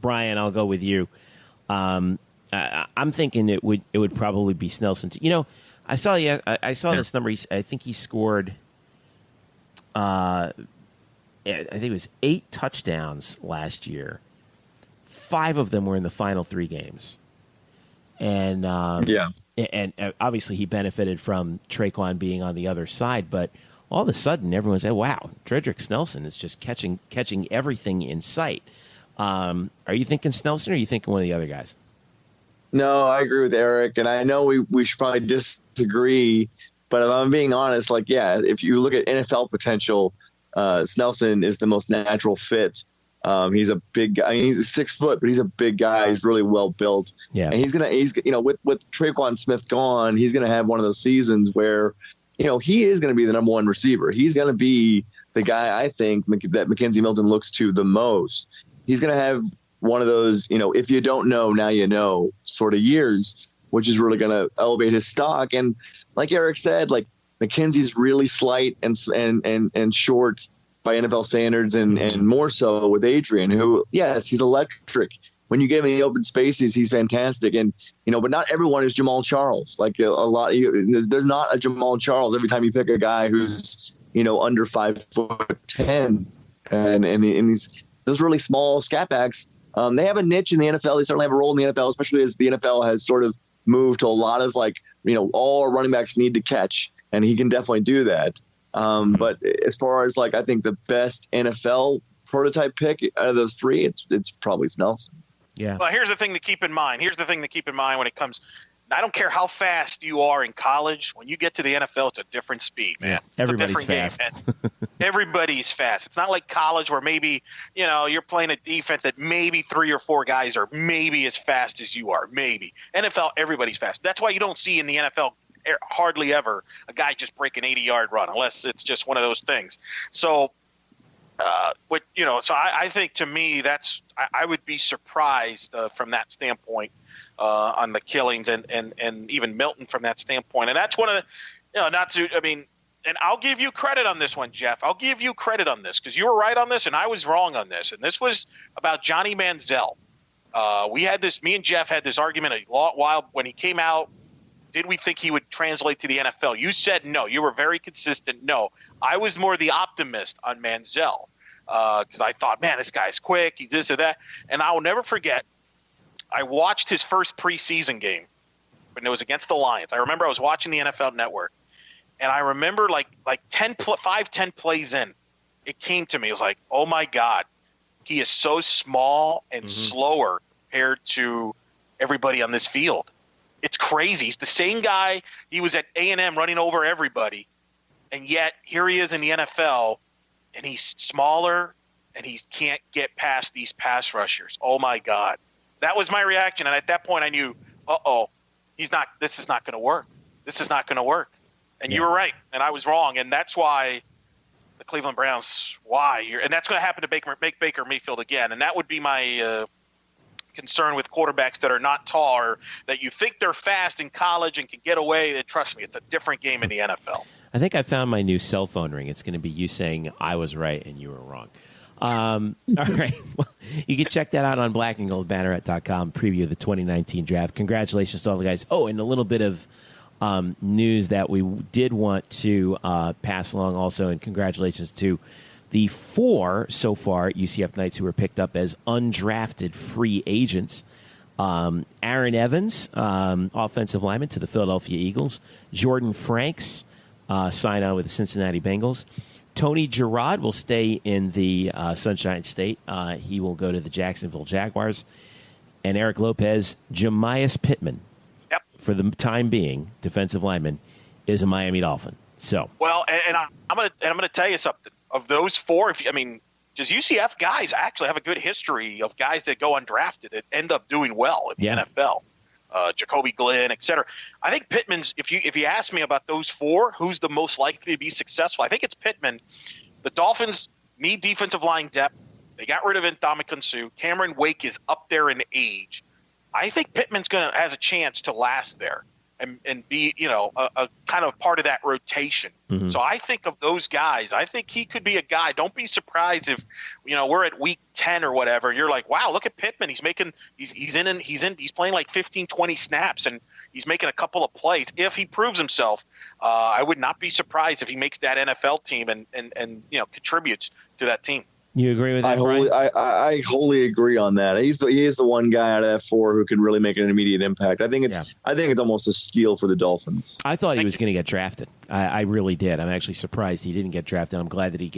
Brian, I'll go with you. I'm thinking it would probably be Snelson. I saw this number. I think he scored. I think it was 8 touchdowns last year. 5 of them were in the final 3 games. And and obviously he benefited from Traquan being on the other side, but all of a sudden everyone said, "Wow, Dredrick Snelson is just catching everything in sight." Are you thinking Snelson, or are you thinking one of the other guys? No, I agree with Eric, and I know we should probably disagree, but if I'm being honest, if you look at NFL potential, Snelson is the most natural fit. He's a big guy. I mean, he's 6 foot, but he's a big guy. He's really well built. Yeah. And he's with Traquan Smith gone, he's gonna have one of those seasons where, he is gonna be the number one receiver. He's gonna be the guy I think that Mackenzie Milton looks to the most. He's gonna have one of those, if you don't know, now you know sort of years, which is really gonna elevate his stock. And like Eric said, Mackenzie's really slight and short. by NFL standards, and more so with Adrian, who, yes, he's electric. When you get him in the open spaces, he's fantastic. And, but not everyone is Jamal Charles. Like there's not a Jamal Charles every time you pick a guy who's, under 5'10", and those really small scat backs. They have a niche in the NFL. They certainly have a role in the NFL, especially as the NFL has sort of moved to a lot of all running backs need to catch, and he can definitely do that. But as far as I think the best NFL prototype pick out of those three, it's probably Snelson. Yeah. Well, here's the thing to keep in mind. When it comes, I don't care how fast you are in college. When you get to the NFL, it's a different speed, man. Yeah, everybody's fast. Everybody's fast. It's not like college where maybe, you're playing a defense that maybe 3 or 4 guys are maybe as fast as you are. Maybe. NFL, everybody's fast. That's why you don't see in the NFL hardly ever a guy just break an 80-yard run unless it's just one of those things. So, so I think to me I would be surprised from that standpoint on the Killings and even Milton from that standpoint. And that's one of the, and I'll give you credit on this one, Jeff. I'll give you credit on this because you were right on this and I was wrong on this. And this was about Johnny Manziel. Me and Jeff had this argument a while when he came out. Did we think he would translate to the NFL? You said no. You were very consistent. No. I was more the optimist on Manziel because I thought, man, this guy's quick. He's this or that. And I will never forget, I watched his first preseason game when it was against the Lions. I remember I was watching the NFL Network, and I remember 10 plays in, it came to me. It was like, oh, my God, he is so small and slower compared to everybody on this field. It's crazy. He's the same guy. He was at A&M running over everybody, and yet here he is in the NFL, and he's smaller, and he can't get past these pass rushers. Oh, my God. That was my reaction, and at that point I knew, this is not going to work. This is not going to work. And you were right, and I was wrong, and that's why the Cleveland Browns, and that's going to happen to make Baker Mayfield again, and that would be my concern with quarterbacks that are not tall or that you think they're fast in college and can get away. And trust me, it's a different game in the NFL. I think I found my new cell phone ring. It's going to be you saying I was right and you were wrong. All right. Well, you can check that out on blackandgoldbanneret.com, preview of the 2019 draft. Congratulations to all the guys. Oh, and a little bit of news that we did want to pass along also, and congratulations to the 4 so far UCF Knights who were picked up as undrafted free agents. Aaron Evans, offensive lineman to the Philadelphia Eagles. Jordan Franks, sign on with the Cincinnati Bengals. Tony Gerard will stay in the Sunshine State. He will go to the Jacksonville Jaguars. And Eric Lopez, Jamias Pittman, for the time being, defensive lineman, is a Miami Dolphin. So and I'm gonna tell you something. Of those 4, does UCF guys actually have a good history of guys that go undrafted that end up doing well in the NFL? Jacoby Glenn, et cetera. I think Pittman's, if you ask me about those 4, who's the most likely to be successful, I think it's Pittman. The Dolphins need defensive line depth. They got rid of Ndamukong Suh. Cameron Wake is up there in age. I think Pittman's has a chance to last there and be, a kind of part of that rotation. Mm-hmm. So I think of those guys. I think he could be a guy. Don't be surprised if, we're at week 10 or whatever, and you're like, wow, look at Pittman. He's playing like 15, 20 snaps, and he's making a couple of plays. If he proves himself, I would not be surprised if he makes that NFL team and contributes to that team. You agree with that, Brian? I wholly agree on that. He is the one guy out of that 4 who can really make an immediate impact. I think it's almost a steal for the Dolphins. I thought he was going to get drafted. I really did. I'm actually surprised he didn't get drafted. I'm glad that he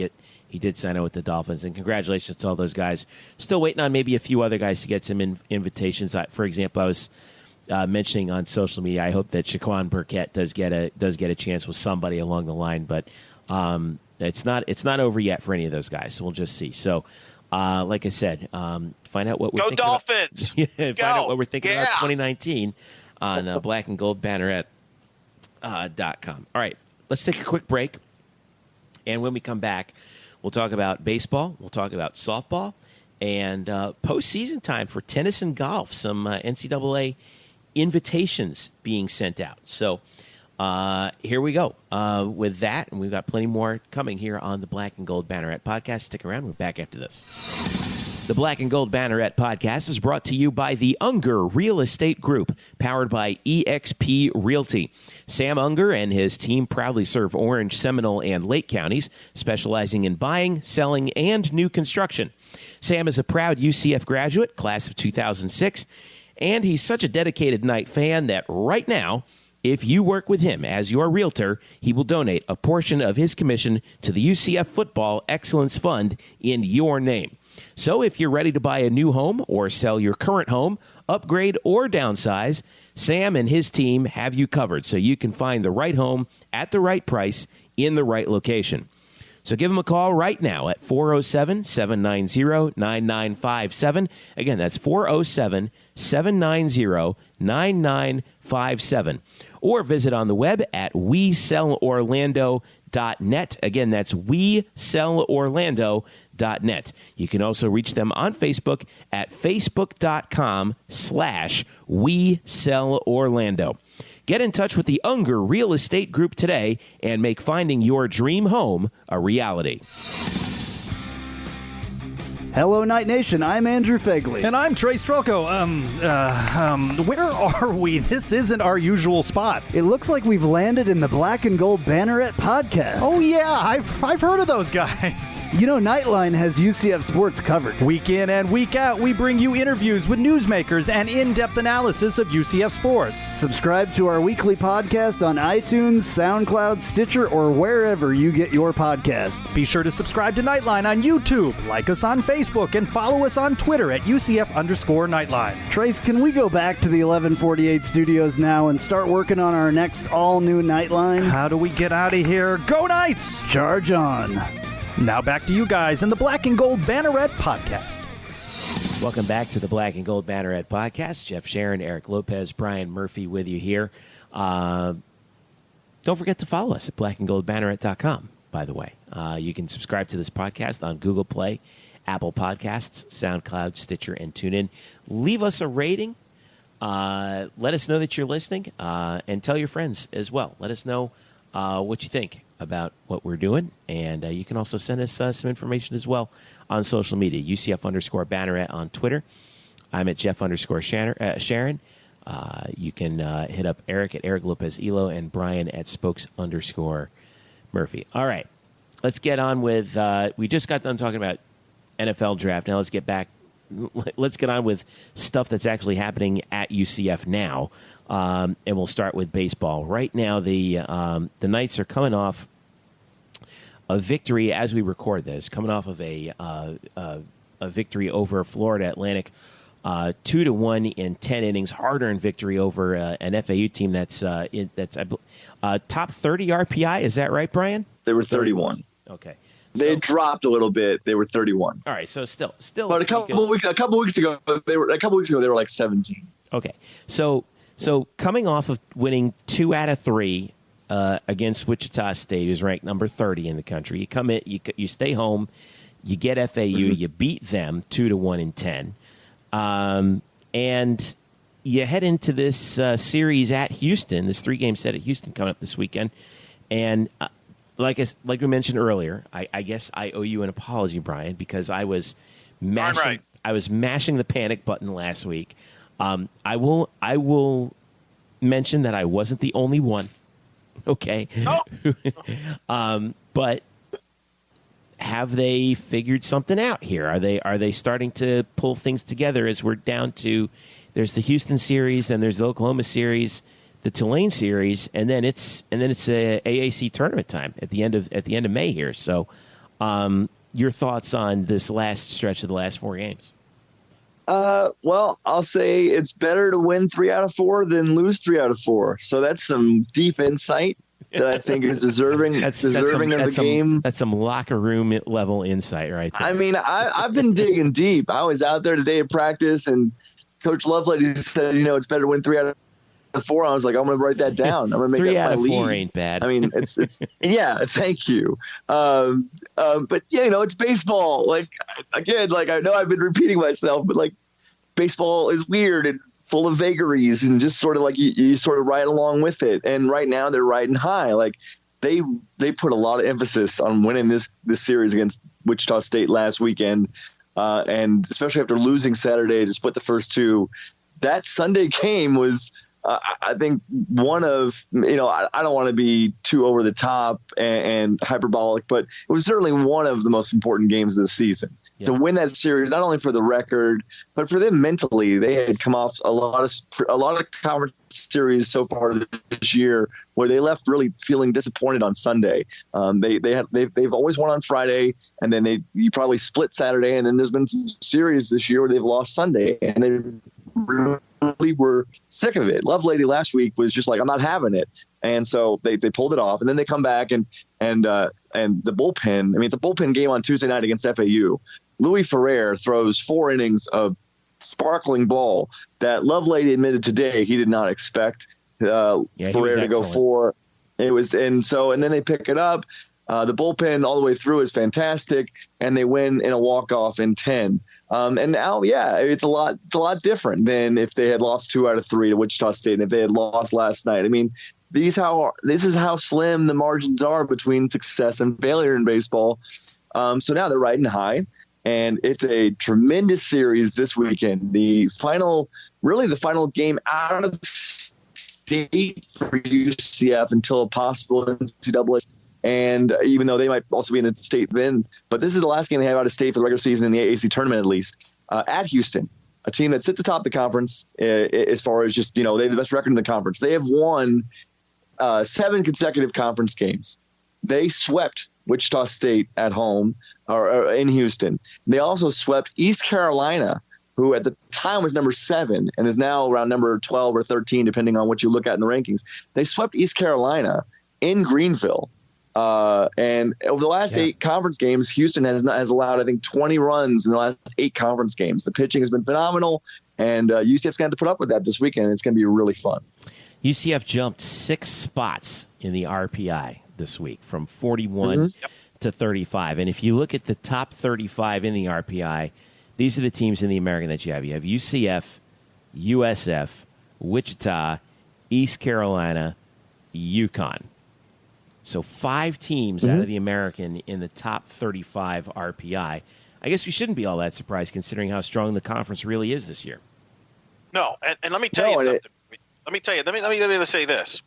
did sign up with the Dolphins. And congratulations to all those guys. Still waiting on maybe a few other guys to get some invitations. For example, I was mentioning on social media, I hope that Shaquan Burkett does get a chance with somebody along the line, but. It's not over yet for any of those guys, so we'll just see. So, like I said, find out what we're thinking Dolphins! About. Find out what we're thinking about 2019 on blackandgoldbanneret.com. All right, let's take a quick break, and when we come back, we'll talk about baseball, we'll talk about softball, and postseason time for tennis and golf. Some NCAA invitations being sent out. So. here we go with that, and we've got plenty more coming here on the Black and Gold Banneret Podcast. Stick around. We're back after this. The Black and Gold Banneret Podcast is brought to you by the Unger Real Estate Group, powered by eXp Realty. Sam Unger and his team proudly serve Orange, Seminole, and Lake counties, specializing in buying, selling, and new construction. Sam is a proud UCF graduate, class of 2006, and he's such a dedicated Knight fan that right now, if you work with him as your realtor, he will donate a portion of his commission to the UCF Football Excellence Fund in your name. So if you're ready to buy a new home or sell your current home, upgrade or downsize, Sam and his team have you covered so you can find the right home at the right price in the right location. So give them a call right now at 407-790-9957. Again, that's 407-790-9957. Or visit on the web at WeSellOrlando.net. Again, that's WeSellOrlando.net. You can also reach them on Facebook at facebook.com/WeSellOrlando. Get in touch with the Unger Real Estate Group today and make finding your dream home a reality. Hello, Night Nation. I'm Andrew Fegley. And I'm Trey Strelko. Where are we? This isn't our usual spot. It looks like we've landed in the Black and Gold Banneret Podcast. Oh, yeah. I've heard of those guys. You know, Nightline has UCF sports covered. Week in and week out, we bring you interviews with newsmakers and in-depth analysis of UCF sports. Subscribe to our weekly podcast on iTunes, SoundCloud, Stitcher, or wherever you get your podcasts. Be sure to subscribe to Nightline on YouTube, like us on Facebook, and follow us on Twitter at UCF_Nightline. Trace, can we go back to the 1148 studios now and start working on our next all-new Nightline? How do we get out of here? Go Knights! Charge on. Now back to you guys in the Black and Gold Banneret Podcast. Welcome back to the Black and Gold Banneret Podcast. Jeff Sharon, Eric Lopez, Brian Murphy with you here. Don't forget to follow us at blackandgoldbanneret.com, by the way. You can subscribe to this podcast on Google Play, Apple Podcasts, SoundCloud, Stitcher, and TuneIn. Leave us a rating. Let us know that you're listening, and tell your friends as well. Let us know what you think about what we're doing, and you can also send us some information as well on social media. UCF_Banneret on Twitter. I'm at Jeff_Sharon. You can hit up Eric at Eric Lopez Elo and Brian at Spokes_Murphy. All right, let's get on with. We just got done talking about NFL draft. Now let's get on with stuff that's actually happening at UCF now, and we'll start with baseball. Right now, the Knights are coming off a victory as we record this, coming off of a victory over Florida Atlantic, 2-1 in 10 innings, hard-earned victory over an FAU team that's top 30 RPI. Is that right, Brian? They were 31. Okay. They dropped a little bit. They were 31. All right, so still. But a couple weeks ago they were like 17. Okay, so coming off of winning 2 out of 3 against Wichita State, who's ranked number 30 in the country, you come in, you stay home, you get FAU, you beat them 2-1 in 10, and you head into this series at Houston, this 3-game set at Houston coming up this weekend, and. Like we mentioned earlier, I guess I owe you an apology, Brian, because I was mashing the panic button last week. I will mention that I wasn't the only one. Okay. Oh. But have they figured something out here? Are they starting to pull things together as we're down to? There's the Houston series and there's the Oklahoma series, the Tulane series, and then it's a AAC tournament time at the end of May here. So, your thoughts on this last stretch of the last 4 games? Well, I'll say it's better to win 3 out of 4 than lose 3 out of 4. So that's some deep insight that I think is deserving of the game. That's some locker room level insight right there. I mean, I've been digging deep. I was out there today at practice, and Coach Lovelady said, it's better to win 3 out of 4. I was like, I'm going to write that down. I'm going to make 3 that out my of 4 lead. ain't bad. I mean, it's yeah. Thank you. But it's baseball. Like again, like I know I've been repeating myself, but like baseball is weird, and full of vagaries and just sort of like you sort of ride along with it. And right now they're riding high. Like they put a lot of emphasis on winning this series against Wichita State last weekend. And especially after losing Saturday to split the first two, that Sunday game was, I think, one of, I don't want to be too over the top and hyperbolic, but it was certainly one of the most important games of the season. Yeah. To win that series, not only for the record, but for them mentally, they had come off a lot of conference series so far this year where they left really feeling disappointed on Sunday. They've always won on Friday, and then you probably split Saturday, and then there's been some series this year where they've lost Sunday, and they really were sick of it. Lovelady last week was just like, I'm not having it. And so they pulled it off, and then they come back and the bullpen. I mean, the bullpen game on Tuesday night against FAU, Louis Ferrer throws 4 innings of sparkling ball that Lovelady admitted today he did not expect Ferrer to go 4. It was, and then they pick it up. The bullpen all the way through is fantastic, and they win in a walk-off in 10. And now, it's a lot different than if they had lost 2 out of 3 to Wichita State and if they had lost last night. I mean, this is how slim the margins are between success and failure in baseball. So now they're riding high, and it's a tremendous series this weekend. The final game out of state for UCF until a possible NCAA. And even though they might also be in a state then, but this is the last game they have out of state for the regular season in the AAC tournament, at least, at Houston, a team that sits atop the conference as far as just, they have the best record in the conference. They have won 7 consecutive conference games. They swept Wichita State at home or in Houston. They also swept East Carolina, who at the time was number 7 and is now around number 12 or 13, depending on what you look at in the rankings. They swept East Carolina in Greenville. And over the last 8 conference games, Houston has allowed, I think, 20 runs in the last 8 conference games. The pitching has been phenomenal, and UCF's going to put up with that this weekend. It's going to be really fun. UCF jumped 6 spots in the RPI this week from 41 to 35. And if you look at the top 35 in the RPI, these are the teams in the American that you have. You have UCF, USF, Wichita, East Carolina, UConn. So 5 teams out of the American in the top 35 RPI. I guess we shouldn't be all that surprised considering how strong the conference really is this year. No, and let me tell you something. Let me say this.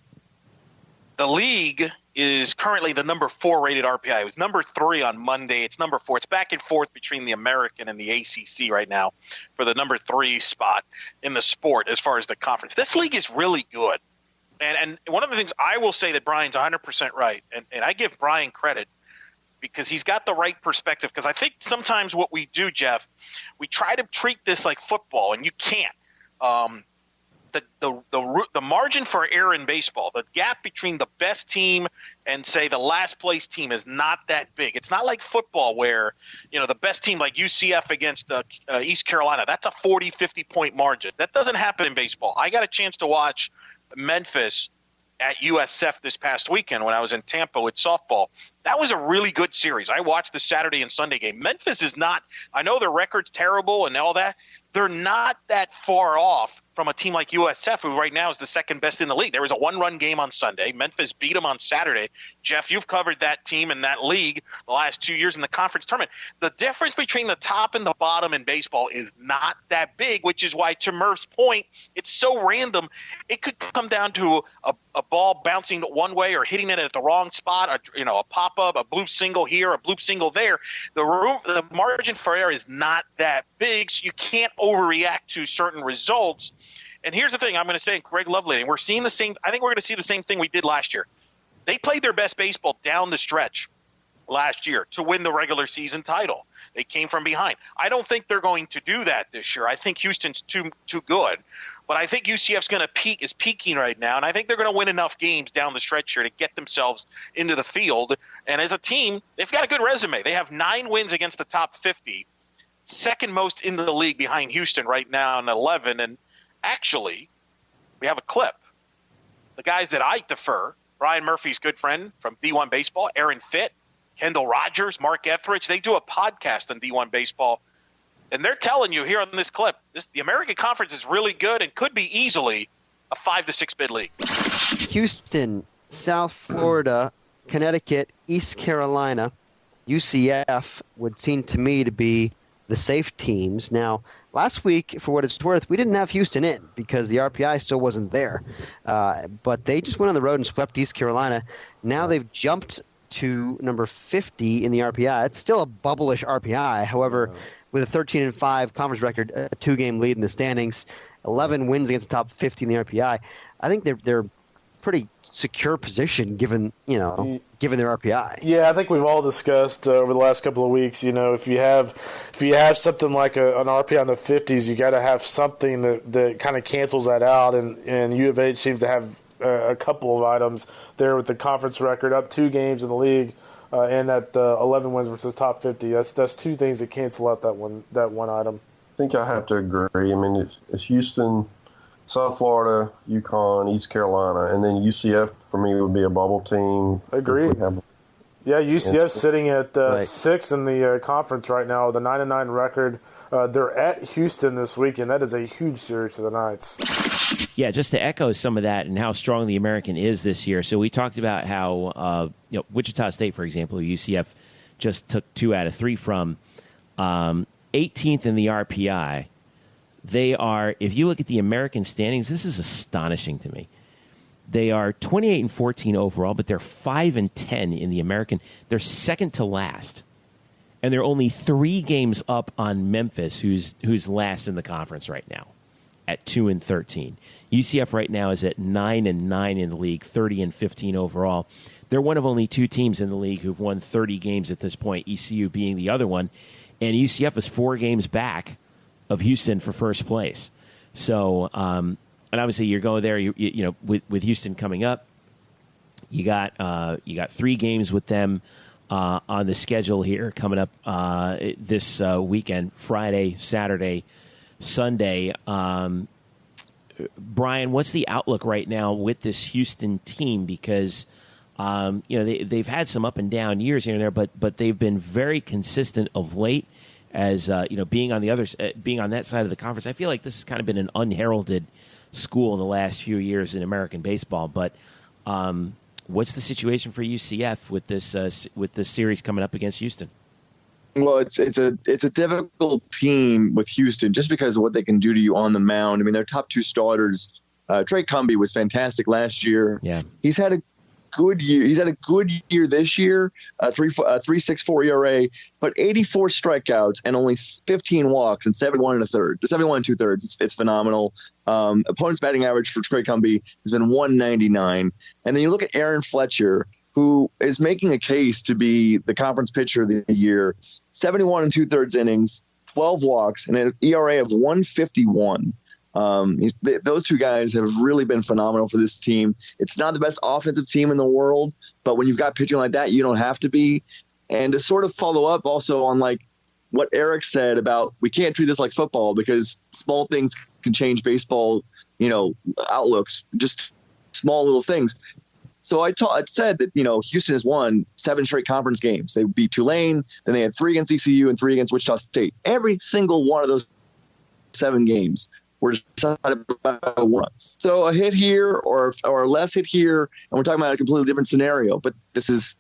The league is currently the number 4 rated RPI. It was number 3 on Monday. It's number 4. It's back and forth between the American and the ACC right now for the number 3 spot in the sport as far as the conference. This league is really good. And one of the things I will say that Brian's 100% right, and I give Brian credit because he's got the right perspective, because I think sometimes what we do, Jeff, we try to treat this like football, and you can't. The margin for error in baseball, the gap between the best team and, say, the last place team is not that big. It's not like football where, the best team like UCF against East Carolina, that's a 40, 50-point margin. That doesn't happen in baseball. I got a chance to watch Memphis at USF this past weekend when I was in Tampa with softball. That was a really good series. I watched the Saturday and Sunday game. Memphis is not – I know their record's terrible and all that. They're not that far off from a team like USF, who right now is the second best in the league. There was a 1-run game on Sunday. Memphis beat them on Saturday. Jeff, you've covered that team and that league the last 2 years in the conference tournament. The difference between the top and the bottom in baseball is not that big, which is why, to Murph's point, it's so random. It could come down to a ball bouncing one way or hitting it at the wrong spot, a pop-up, a bloop single here, a bloop single there. The margin for error is not that big, so you can't overreact to certain results. And here's the thing I'm going to say, Greg Lovelady, and we're seeing the same. I think we're going to see the same thing we did last year. They played their best baseball down the stretch last year to win the regular season title. They came from behind. I don't think they're going to do that this year. I think Houston's too good. But I think UCF's going to is peaking right now, and I think they're going to win enough games down the stretch here to get themselves into the field. And as a team, they've got a good resume. They have 9 wins against the top 50, second most in the league behind Houston right now in 11. And actually, we have a clip. The guys that I defer, Brian Murphy's good friend from D1 Baseball, Aaron Fitt, Kendall Rogers, Mark Etheridge, they do a podcast on D1 Baseball. And they're telling you here on this clip, the American Conference is really good and could be easily a 5-6 bid league. Houston, South Florida, Connecticut, East Carolina, UCF would seem to me to be the safe teams. Now, last week, for what it's worth, we didn't have Houston in because the RPI still wasn't there. But they just went on the road and swept East Carolina. Now they've jumped to number 50 in the RPI. It's still a bubblish RPI. However, with a 13-5 conference record, a 2-game lead in the standings, 11 wins against the top 50 in the RPI, I think they're pretty secure position given their RPI. Yeah, I think we've all discussed over the last couple of weeks, if you have something like an RPI in the 50s, you got to have something that kind of cancels that out, and U of H seems to have a couple of items there with the conference record, up 2 games in the league, and that 11 wins versus top 50. That's 2 things that cancel out that one item. I think I have to agree. I mean, it's Houston, South Florida, UConn, East Carolina, and then UCF for me would be a bubble team. Agreed. Yeah, UCF's sitting at 6 in the conference right now with a 9-9 record. They're at Houston this weekend. That is a huge series for the Knights. Yeah, just to echo some of that and how strong the American is this year. So we talked about how Wichita State, for example, UCF just took 2 out of 3 from, 18th in the RPI. They are, if you look at the American standings, this is astonishing to me. They are 28-14 overall, but they're 5-10 in the American. They're second to last, and they're only 3 games up on Memphis, who's last in the conference right now, at 2-13. UCF right now is at 9-9 in the league, 30-15 overall. They're one of only 2 teams in the league who've won 30 games at this point, ECU being the other one, and UCF is 4 games back of Houston for first place. So, and obviously you're going there. With Houston coming up, you got 3 games with them on the schedule here coming up this weekend: Friday, Saturday, Sunday. Brian, what's the outlook right now with this Houston team? Because they've had some up and down years here and there, but they've been very consistent of late. As being on being on that side of the conference, I feel like this has kind of been an unheralded school in the last few years in American baseball. But what's the situation for UCF with this series coming up against Houston? Well, it's a difficult team with Houston just because of what they can do to you on the mound. I mean, their top 2 starters, Trey Cumbie was fantastic last year. Yeah, he's had a good year. He's had a good year this year, 3.64 ERA, but 84 strikeouts and only 15 walks and 71 2/3. It's phenomenal. Opponent's batting average for Trey Cumbie has been 199. And then you look at Aaron Fletcher, who is making a case to be the conference pitcher of the year, 71 2/3 innings, 12 walks, and an ERA of 151. Those 2 guys have really been phenomenal for this team. It's not the best offensive team in the world, but when you've got pitching like that, you don't have to be. And to sort of follow up also on like what Eric said about we can't treat this like football because small things can change baseball, outlooks, just small little things. So I said that, Houston has won 7 straight conference games. They beat Tulane, then they had 3 against ECU and 3 against Wichita State. Every single one of those 7 games were decided by runs. So a hit here or a less hit here, and we're talking about a completely different scenario. But this is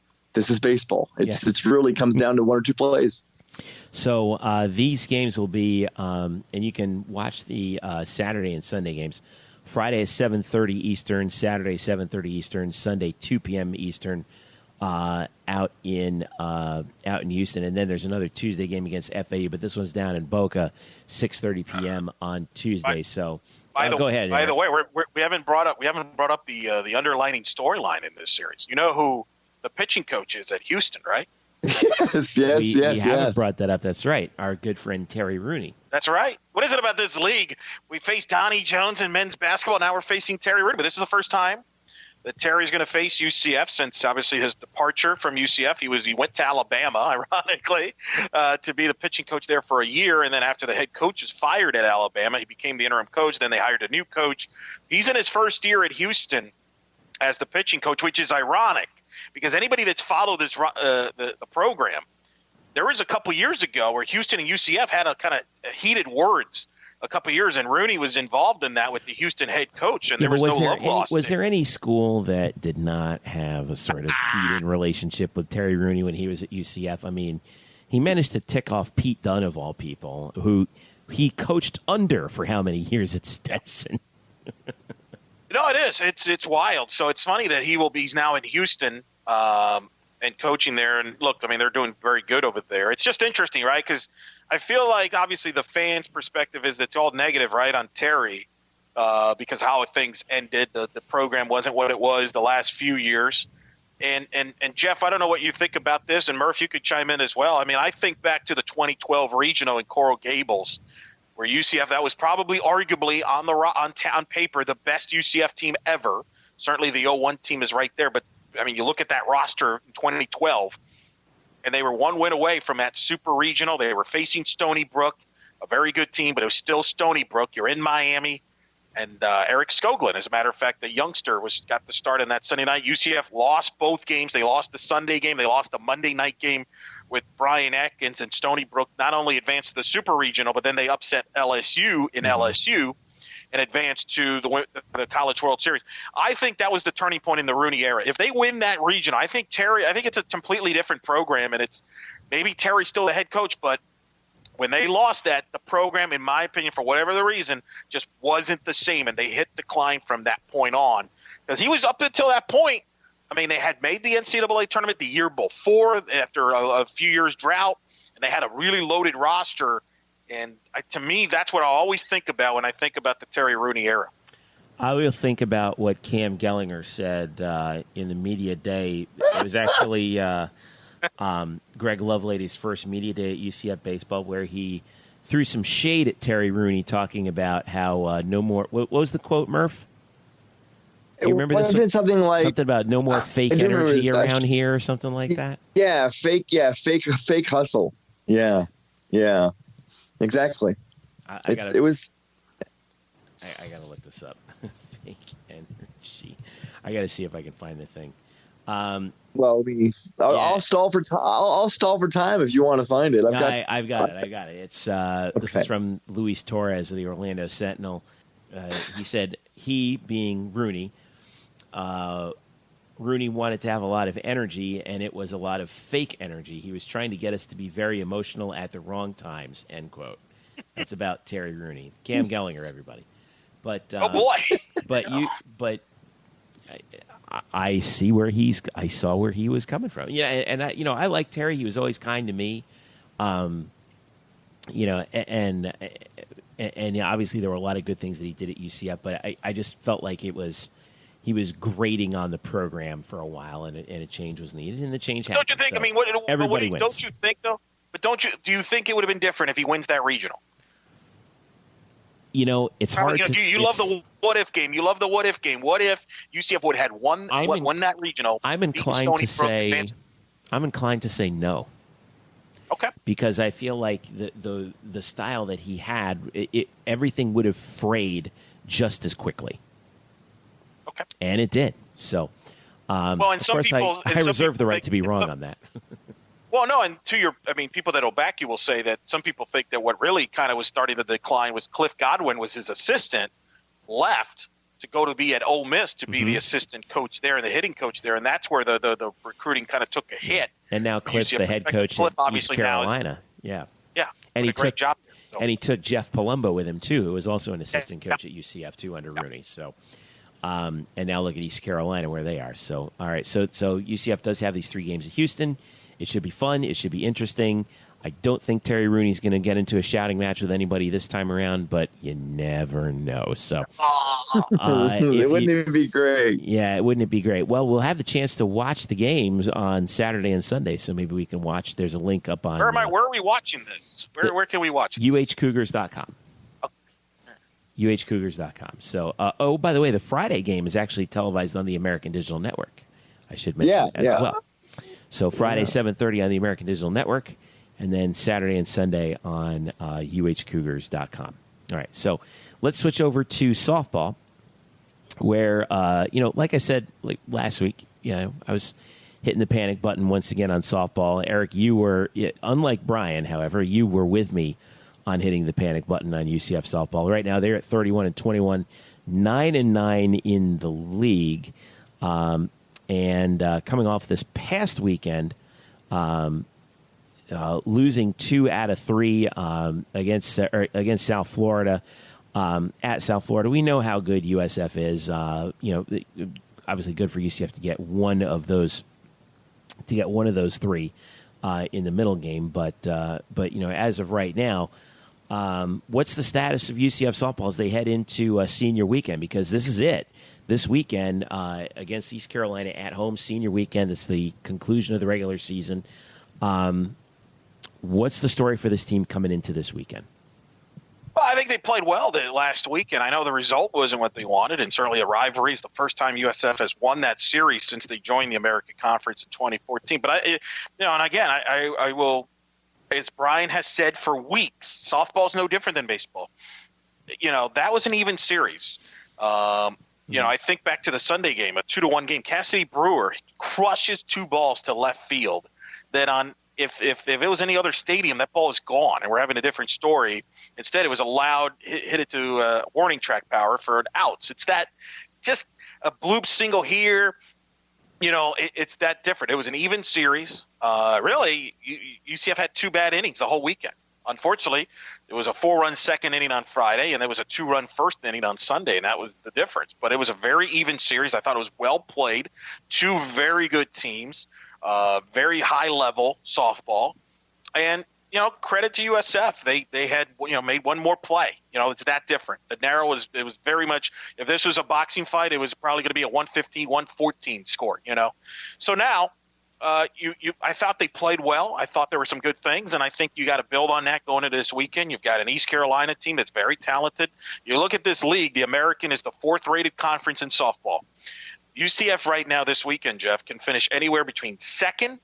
baseball. It's really comes down to 1 or 2 plays. So these games will be, and you can watch the Saturday and Sunday games. Friday is 7:30 Eastern, Saturday 7:30 Eastern, Sunday 2 p.m. Eastern. Out in Houston, and then there's another Tuesday game against FAU, but this one's down in Boca, 6:30 p.m. on Tuesday. Go ahead. By the way, we haven't brought up the underlining storyline in this series. You know who the pitching coach is at Houston, right? Yes. We haven't brought that up. That's right. Our good friend Terry Rooney. That's right. What is it about this league? We faced Donnie Jones in men's basketball. Now we're facing Terry Rooney, but this is the first time that Terry's going to face UCF since obviously his departure from UCF. He went to Alabama, ironically, to be the pitching coach there for a year. And then after the head coach was fired at Alabama, he became the interim coach. Then they hired a new coach. He's in his first year at Houston as the pitching coach, which is ironic because anybody that's followed this the program there was a couple years ago where Houston and UCF had a kind of heated words a couple years, and Rooney was involved in that with the Houston head coach, and there was no love lost. Was there any school that did not have a sort of heated relationship with Terry Rooney when he was at UCF? I mean, he managed to tick off Pete Dunne, of all people, who he coached under for how many years at Stetson? No, it is. It's wild. So it's funny that he's now in Houston and coaching there. And look, I mean, they're doing very good over there. It's just interesting, right? Because I feel like obviously the fans' perspective is it's all negative, right, on Terry because how things ended. The program wasn't what it was the last few years. And Jeff, I don't know what you think about this, and Murph, you could chime in as well. I mean, I think back to the 2012 regional in Coral Gables, where UCF, that was probably arguably on paper the best UCF team ever. Certainly the 01 team is right there, but I mean, you look at that roster in 2012, and they were one win away from that super regional. They were facing Stony Brook, a very good team, but it was still Stony Brook. You're in Miami. And Eric Skoglund, as a matter of fact, the youngster, got the start in that Sunday night. UCF lost both games. They lost the Sunday game. They lost the Monday night game with Brian Atkins, and Stony Brook not only advanced to the Super Regional, but then they upset LSU in LSU and advanced to the College World Series. I think that was the turning point in the Rooney era. If they win that region, I think it's a completely different program, and it's maybe Terry's still the head coach, but when they lost that, the program, in my opinion, for whatever the reason, just wasn't the same, and they hit decline from that point on. Because he was up until that point, I mean, they had made the NCAA tournament the year before after a few years drought, and they had a really loaded roster. And to me, that's what I always think about when I think about the Terry Rooney era. I will think about what Cam Gellinger said in the media day. It was actually Greg Lovelady's first media day at UCF baseball, where he threw some shade at Terry Rooney, talking about how no more. What was the quote, Murph? Do you remember this? It something about no more fake energy around here, or something like that. Yeah, fake hustle. Yeah, exactly. I gotta look this up. Fake energy. I got to see if I can find the thing. I'll stall for time. I'll stall for time if you want to find it. I've got it. It's okay. This is from Luis Torres of the Orlando Sentinel. He said he, being Rooney, Rooney wanted to have a lot of energy, and it was a lot of fake energy. He was trying to get us to be very emotional at the wrong times. End quote. That's about Terry Rooney. Cam Gellinger, everybody. But oh boy. I saw where he was coming from. Yeah, and I like Terry. He was always kind to me. And obviously there were a lot of good things that he did at UCF, but I just felt like he was grading on the program for a while, and a change was needed, and the change happened. Don't you think? So I mean, everybody wins. Don't you think though? But do you think it would have been different if he wins that regional? It's hard to... You love the what-if game. You love the what-if game. What if UCF would have had won that regional? I'm inclined to say no. Okay. Because I feel like the style that he had, everything would have frayed just as quickly. Okay. And it did. So, and of course, I reserve the right to be wrong on that. Well, no, and people that will back you will say that some people think that what really kind of was starting to decline was Cliff Godwin was his assistant, left to go to be at Ole Miss to be the assistant coach there and the hitting coach there, and that's where the recruiting kind of took a hit. And now Cliff's the head coach at East Carolina. Yeah, and he took job there, so. And he took Jeff Palumbo with him too, who was also an assistant coach at UCF too under Rooney. So, and now look at East Carolina where they are. So, all right, so UCF does have these 3 games at Houston. It should be fun. It should be interesting. I don't think Terry Rooney's going to get into a shouting match with anybody this time around, but you never know. So, wouldn't it be great? Yeah, wouldn't it be great? Well, we'll have the chance to watch the games on Saturday and Sunday, so maybe we can watch. There's a link up on. Where are we watching this? Where can we watch this? UHCougars.com. UHCougars.com. So, by the way, the Friday game is actually televised on the American Digital Network. I should mention that as well. So Friday, 7:30 on the American Digital Network, and then Saturday and Sunday on UHCougars.com. All right, so let's switch over to softball, where, like I said last week, I was hitting the panic button once again on softball. Eric, you were, unlike Brian, however, you were with me on hitting the panic button on UCF softball. Right now, they're at 31-21, 9-9 in the league, and coming off this past weekend, losing 2 out of 3 against South Florida. At South Florida, we know how good USF is. Obviously good for UCF to get one of those 3 in the middle game. But as of right now, what's the status of UCF softball as they head into senior weekend? Because this is it. This weekend against East Carolina at home, senior weekend. It's the conclusion of the regular season. What's the story for this team coming into this weekend? Well, I think they played well last week, and I know the result wasn't what they wanted, and certainly a rivalry is the first time USF has won that series since they joined the American Conference in 2014. But I will, as Brian has said for weeks, softball is no different than baseball. That was an even series. I think back to the Sunday game, a 2-1 game. Cassidy Brewer crushes 2 balls to left field. That if it was any other stadium, that ball is gone, and we're having a different story. Instead, it was allowed, hit it to warning track power for an outs. It's that, just a bloop single here. It's that different. It was an even series. Really, UCF had 2 bad innings the whole weekend. Unfortunately, there was a 4-run second inning on Friday, and there was a 2-run first inning on Sunday, and that was the difference. But it was a very even series. I thought it was well played. 2 very good teams. Very high level softball, and credit to USF. They had made one more play. It's that different. The narrow was very much. If this was a boxing fight, it was probably going to be a 115-114 score. So now I thought they played well. I thought there were some good things, and I think you got to build on that going into this weekend. You've got an East Carolina team that's very talented. You look at this league. The American is the 4th-rated conference in softball. UCF right now this weekend, Jeff, can finish anywhere between 2nd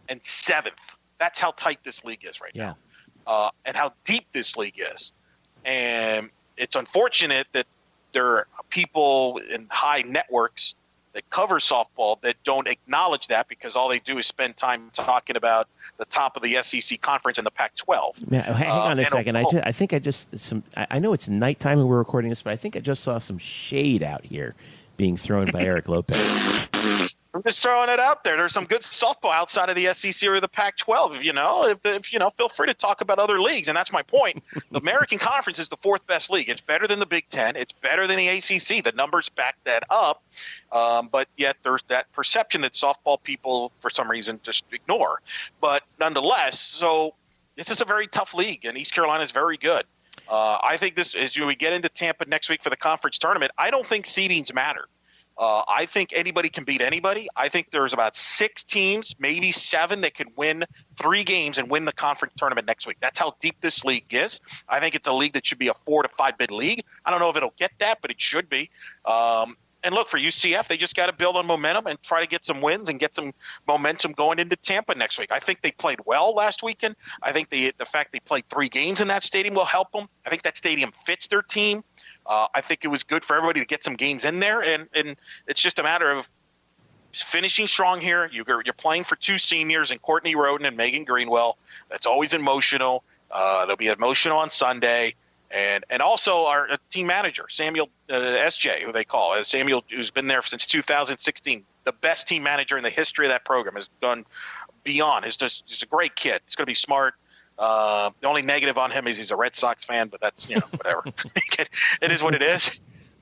and 7th. That's how tight this league is right now, and how deep this league is. And it's unfortunate that there are people in high networks that cover softball that don't acknowledge that, because all they do is spend time talking about the top of the SEC conference and the Pac-12. Yeah, hang on a second. I know it's nighttime and we're recording this, but I think I just saw some shade out here being thrown by Eric Lopez. I'm just throwing it out there. There's some good softball outside of the SEC or the Pac-12. If feel free to talk about other leagues, and that's my point. The American Conference is the 4th best league. It's better than the Big Ten. It's better than the ACC. The numbers back that up, but yet there's that perception that softball people, for some reason, just ignore. But nonetheless, so this is a very tough league, and East Carolina is very good. I think this, as we get into Tampa next week for the conference tournament, I don't think seedings matter. I think anybody can beat anybody. I think there's about 6 teams, maybe 7, that can win 3 games and win the conference tournament next week. That's how deep this league is. I think it's a league that should be a 4 to 5 bid league. I don't know if it'll get that, but it should be. And look, for UCF, they just got to build on momentum and try to get some wins and get some momentum going into Tampa next week. I think they played well last weekend. I think the fact they played 3 games in that stadium will help them. I think that stadium fits their team. I think it was good for everybody to get some games in there, and it's just a matter of finishing strong here. You're playing for 2 seniors, and Courtney Roden and Megan Greenwell. That's always emotional. They'll be emotional on Sunday. And also our team manager, Samuel SJ, who they call. Samuel, who's been there since 2016, the best team manager in the history of that program, has done beyond. He's a great kid. He's going to be smart. The only negative on him is he's a Red Sox fan, but that's, whatever. It is what it is.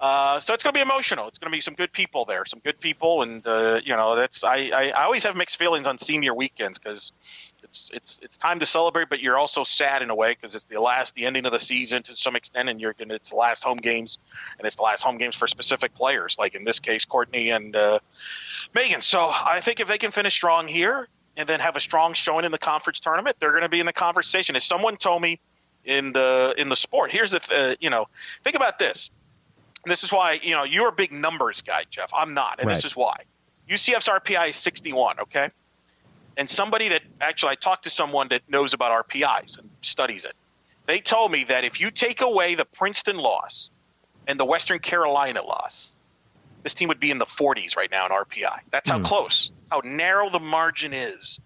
So it's going to be emotional. It's going to be some good people there, and that's I always have mixed feelings on senior weekends, because it's time to celebrate, but you're also sad in a way, because it's the ending of the season to some extent, and it's the last home games, and it's the last home games for specific players, like in this case Courtney and Megan. So I think if they can finish strong here and then have a strong showing in the conference tournament, they're going to be in the conversation. As someone told me in the sport, here's the think about this. And this is why you're a big numbers guy, Jeff. I'm not, and This is why. UCF's RPI is 61. Okay. And somebody that actually, I talked to someone that knows about RPIs and studies it. They told me that if you take away the Princeton loss and the Western Carolina loss, this team would be in the 40s right now in RPI. That's how close, how narrow the margin is.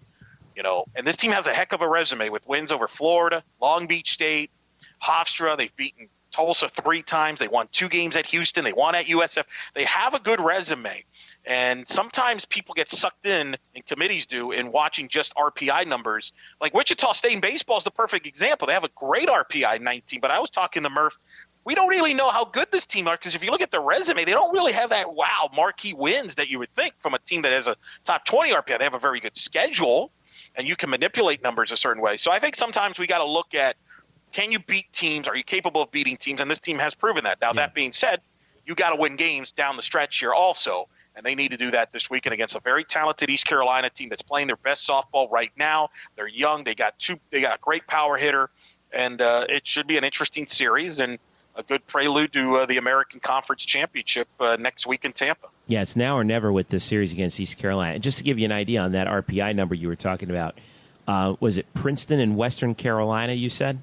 And this team has a heck of a resume with wins over Florida, Long Beach State, Hofstra. They've beaten Tulsa 3 times. They won 2 games at Houston. They won at USF. They have a good resume. And sometimes people get sucked in, and committees do, in watching just RPI numbers. Like Wichita State in baseball is the perfect example. They have a great RPI 19, but I was talking to Murph. We don't really know how good this team are, because if you look at the resume, they don't really have that marquee wins that you would think from a team that has a top 20 RPI. They have a very good schedule, and you can manipulate numbers a certain way. So I think sometimes we got to look at, can you beat teams? Are you capable of beating teams? And this team has proven that. Now, that being said, you got to win games down the stretch here also, and they need to do that this weekend against a very talented East Carolina team that's playing their best softball right now. They're young. They got a great power hitter, and it should be an interesting series and a good prelude to the American Conference Championship next week in Tampa. Yeah, it's now or never with this series against East Carolina. And just to give you an idea on that RPI number you were talking about, was it Princeton and Western Carolina, you said?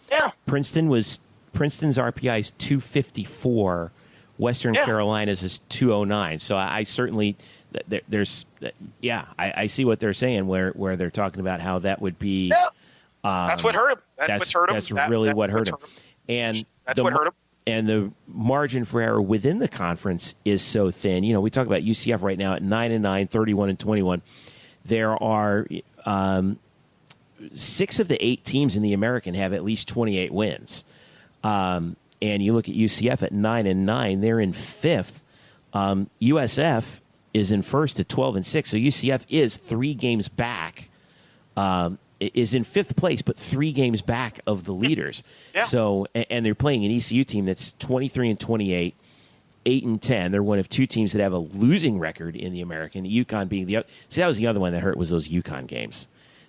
Yeah. Princeton's RPI is 254. Western Carolina's is 209. So I certainly I see what they're saying where they're talking about how that would be. Yeah. That's what hurt him. That's really what hurt him. And that's what hurt him. And the margin for error within the conference is so thin. We talk about UCF right now at 9-9, 31-21. There are 6 of the 8 teams in the American have at least 28 wins. And you look at UCF at 9-9; they're in 5th. USF is in 1st at 12-6. So UCF is 3 games back. Is in 5th place, but 3 games back of the leaders. Yeah. So, and they're playing an ECU team that's 23-28, 8-10. They're one of 2 teams that have a losing record in the American. UConn being the other. See, that was the other one that hurt, was those UConn games.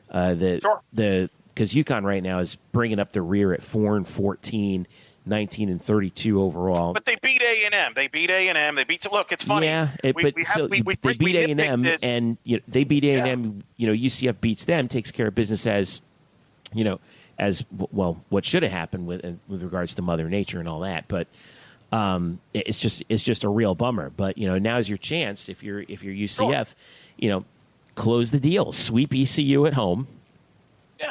Because UConn right now is bringing up the rear at 4-14. 19-32 overall. But they beat A&M. They beat look, it's funny. Yeah, they beat A&M, and they beat A&M. UCF beats them, takes care of business as what should have happened with regards to Mother Nature and all that. But it's just a real bummer. But now's your chance if you're UCF. Close the deal, sweep ECU at home,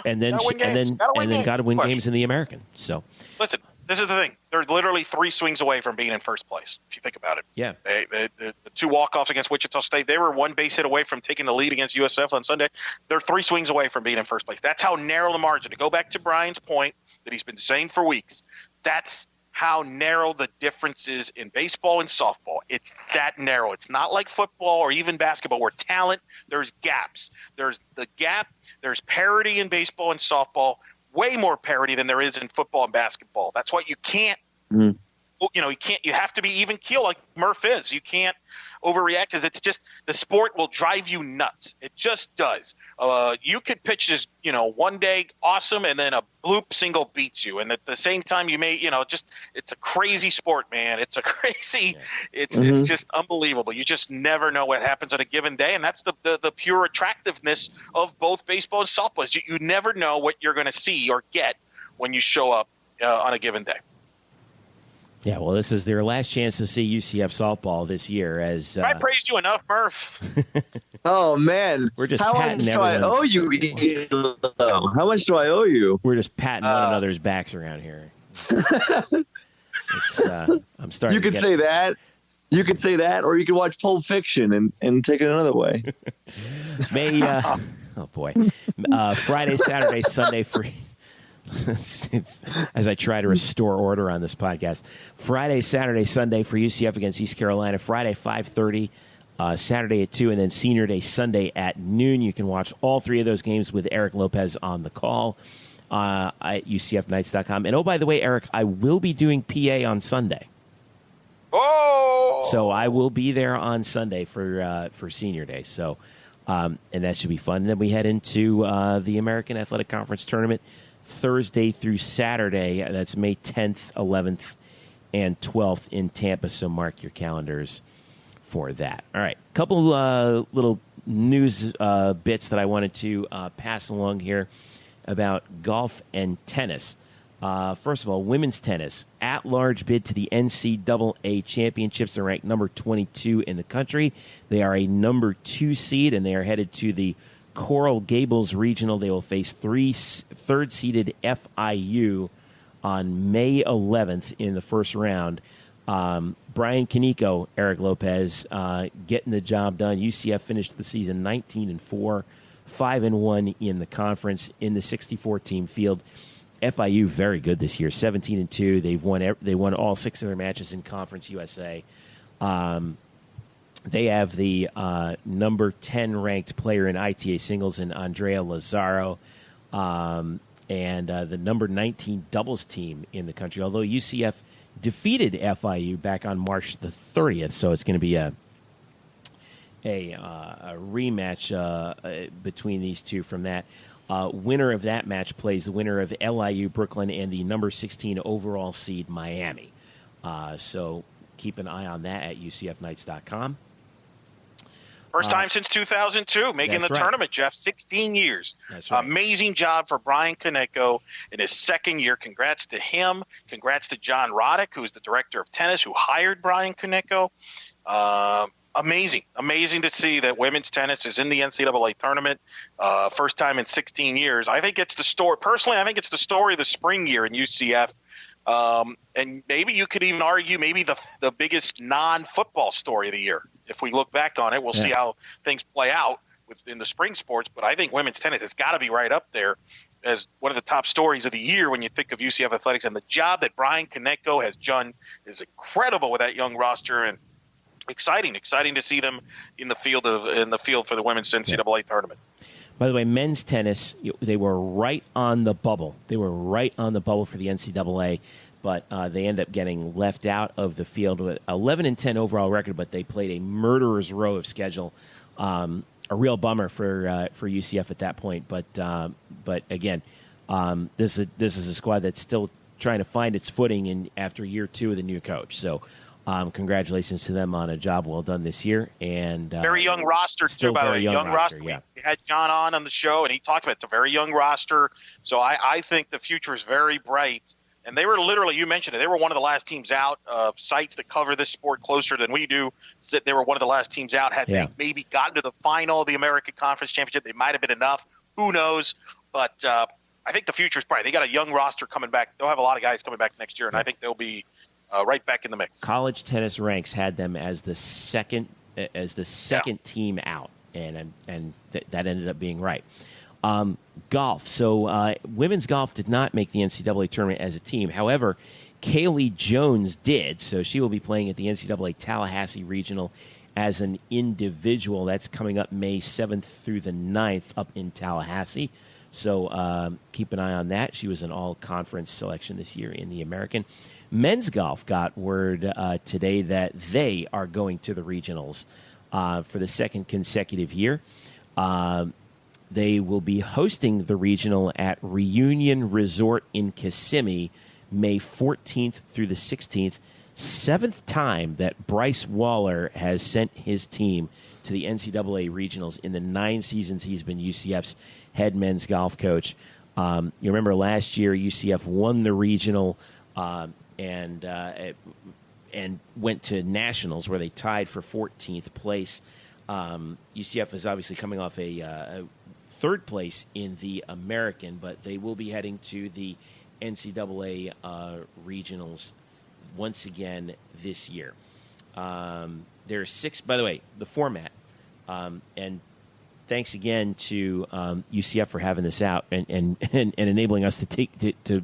and then got to win games in the American. So listen. This is the thing. They're literally 3 swings away from being in first place, if you think about it. Yeah. The 2 walk-offs against Wichita State, they were 1 base hit away from taking the lead against USF on Sunday. They're 3 swings away from being in first place. That's how narrow the margin. To go back to Brian's point that he's been saying for weeks, that's how narrow the difference is in baseball and softball. It's that narrow. It's not like football or even basketball where talent, there's gaps. There's the gap. There's parity in baseball and softball. Way more parity than there is in football and basketball. That's why you can't, you have to be even keel like Murph is. You can't overreact because it's just, the sport will drive you nuts. It just does. You could pitch this, one day awesome, and then a bloop single beats you. And at the same time, you may, it's a crazy sport, man. It's a crazy, it's just unbelievable. You just never know what happens on a given day. And that's the pure attractiveness of both baseball and softball. You never know what you're going to see or get when you show up on a given day. Yeah, well, this is their last chance to see UCF softball this year. As I praised you enough, Murph. Oh man, we're just how patting much do I owe you? How much do I owe you? We're just patting one another's backs around here. It's, I'm starting. You could say that. You could say that, or you could watch Pulp Fiction and take it another way. Oh boy, Friday, Saturday, Sunday free. As I try to restore order on this podcast. Friday, Saturday, Sunday for UCF against East Carolina. Friday, 5:30, Saturday at 2, and then Senior Day Sunday at noon. You can watch all 3 of those games with Eric Lopez on the call at UCFnights.com. And, oh, by the way, Eric, I will be doing PA on Sunday. Oh! So I will be there on Sunday for Senior Day. So, and that should be fun. And then we head into the American Athletic Conference Tournament Thursday through Saturday. That's May 10th, 11th, and 12th in Tampa, so mark your calendars for that. All right, a couple little news bits that I wanted to pass along here about golf and tennis. First of all, women's tennis, at-large bid to the NCAA championships. They're ranked number 22 in the country. They are a number 2 seed, and they are headed to the Coral Gables Regional. They will face third-seeded FIU on May 11th in the first round. Brian Kaneko, Eric Lopez, getting the job done. UCF finished the season 19-4, 5-1 in the conference in the 64-team field. FIU very good this year, 17-2. They won all 6 of their matches in Conference USA. They have the number 10 ranked player in ITA singles in Andrea Lazaro, and the number 19 doubles team in the country. Although UCF defeated FIU back on March the 30th, so it's going to be a rematch between these two from that. Winner of that match plays the winner of LIU Brooklyn and the number 16 overall seed Miami. So keep an eye on that at UCFKnights.com. First time since 2002 making the tournament, Jeff. 16 years. That's right. Amazing job for Brian Kaneko in his second year. Congrats to him. Congrats to John Roddick, who's the director of tennis, who hired Brian Kaneko. Amazing to see that women's tennis is in the NCAA tournament. First time in 16 years. I think it's the story. Personally, I think it's the story of the spring year in UCF. And maybe you could even argue maybe the biggest non-football story of the year. If we look back on it, we'll see how things play out in the spring sports. But I think women's tennis has got to be right up there as one of the top stories of the year when you think of UCF athletics. And the job that Brian Kaneko has done is incredible with that young roster, and exciting to see them in the field for the women's NCAA tournament. By the way, men's tennis, they were right on the bubble. They were right on the bubble for the NCAA, but they end up getting left out of the field with 11-10 overall record, but they played a murderer's row of schedule. A real bummer for UCF at that point. But again, this is a squad that's still trying to find its footing after year 2 with a new coach. So congratulations to them on a job well done this year. And very young roster, too, by the way. Young roster. Yeah. We had John on the show, and he talked about it's a very young roster. So I think the future is very bright. And they were literally, you mentioned it, they were one of the last teams out. Sites that cover this sport closer than we do said they were one of the last teams out. Had they maybe gotten to the final of the American Conference Championship, they might have been enough. Who knows? But I think the future is bright. They got a young roster coming back. They'll have a lot of guys coming back next year, and I think they'll be right back in the mix. College Tennis Ranks had them as the second team out, and that ended up being right. Golf. So women's golf did not make the NCAA tournament as a team. However, Kaylee Jones did, so she will be playing at the NCAA Tallahassee Regional as an individual. That's coming up May 7th through the 9th up in Tallahassee. So keep an eye on that. She was an all-conference selection this year in the American. Men's golf got word today that they are going to the regionals for the second consecutive year. They will be hosting the regional at Reunion Resort in Kissimmee, May 14th through the 16th. 7th time that Bryce Waller has sent his team to the NCAA regionals in the 9 seasons he's been UCF's head men's golf coach. You remember last year UCF won the regional and went to nationals where they tied for 14th place. UCF is obviously coming off a third place in the American, but they will be heading to the NCAA regionals once again this year. There are 6, by the way, the format, and thanks again to UCF for having this out and enabling us to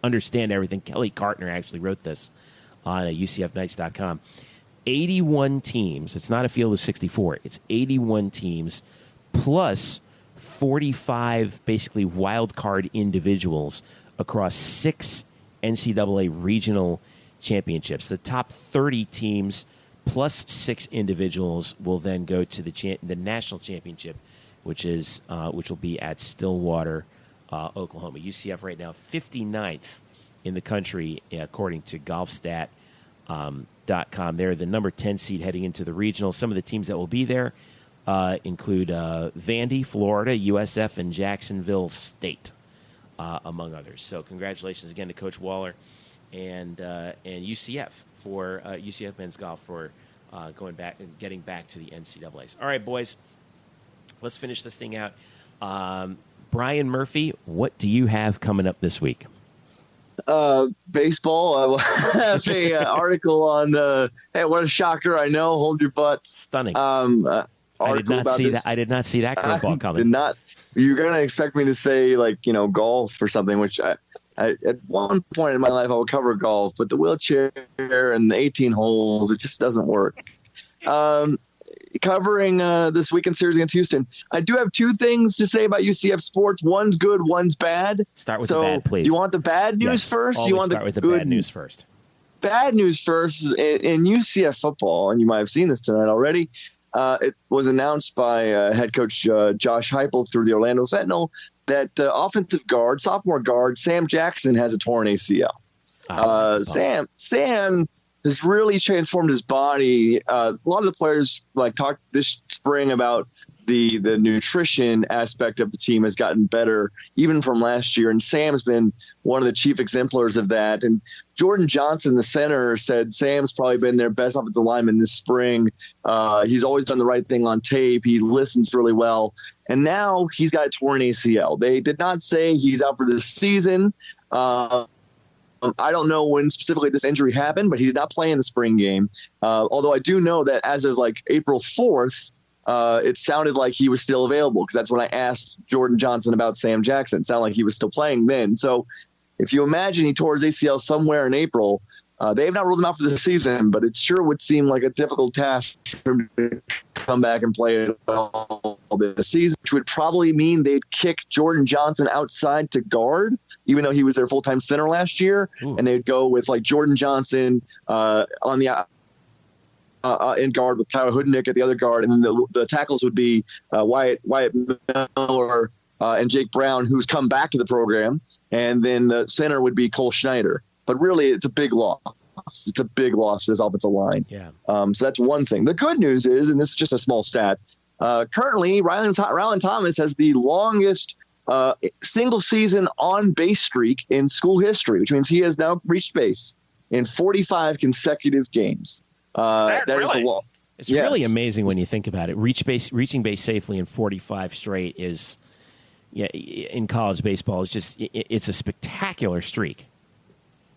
understand everything. Kelly Cartner actually wrote this on UCFKnights.com. 81 teams. It's not a field of 64. It's 81 teams plus 45 basically wild card individuals across 6 NCAA regional championships. The top 30 teams plus 6 individuals will then go to the national championship, which will be at Stillwater, Oklahoma. UCF right now 59th in the country according to GolfStat.com. They're the number 10 seed heading into the regional. Some of the teams that will be there include Vandy, Florida, USF, and Jacksonville State. among others. So congratulations again to Coach Waller and UCF for UCF men's golf for going back and getting back to the NCAAs. All right, boys, let's finish this thing out. Brian Murphy, what do you have coming up this week? Baseball. I will have a article on. Hey, what a shocker! I know. Hold your butts. Stunning. I did not see that. I did not see that curveball coming. Did not. You're gonna expect me to say golf or something, which I at one point in my life I would cover golf, but the wheelchair and the 18 holes, it just doesn't work. Covering this weekend series against Houston, I do have two things to say about UCF sports. One's good, one's bad. Start with the bad, please. Do you want the bad news first? Always You want start with the good bad news first. Bad news first in UCF football, and you might have seen this tonight already. It was announced by head coach Josh Heupel through the Orlando Sentinel that offensive guard, sophomore guard Sam Jackson has a torn ACL. Sam has really transformed his body. A lot of the players talked this spring about the nutrition aspect of the team has gotten better even from last year, and Sam's been one of the chief exemplars of that. And Jordan Johnson, the center, said Sam's probably been their best offensive lineman this spring. He's always done the right thing on tape. He listens really well. And now he's got a torn ACL. They did not say he's out for this season. I don't know when specifically this injury happened, but he did not play in the spring game. Although I do know that as of April 4th, it sounded like he was still available, because that's when I asked Jordan Johnson about Sam Jackson. It sounded like he was still playing then. So if you imagine he tore his ACL somewhere in April, they have not ruled him out for the season, but it sure would seem like a difficult task for him to come back and play it all this season, which would probably mean they'd kick Jordan Johnson outside to guard, even though he was their full-time center last year. Ooh. And they'd go with Jordan Johnson on the in guard with Tyler Hoodnick at the other guard, and then the tackles would be Wyatt Miller and Jake Brown, who's come back to the program, and then the center would be Cole Schneider. But really, it's a big loss. It's a big loss to this offensive line. Yeah. So that's one thing. The good news is, and this is just a small stat, currently Rylan Thomas has the longest single season on base streak in school history, which means he has now reached base in 45 consecutive games. That is a lot. It's really amazing when you think about it. Reaching base safely in 45 straight is, in college baseball, it's a spectacular streak.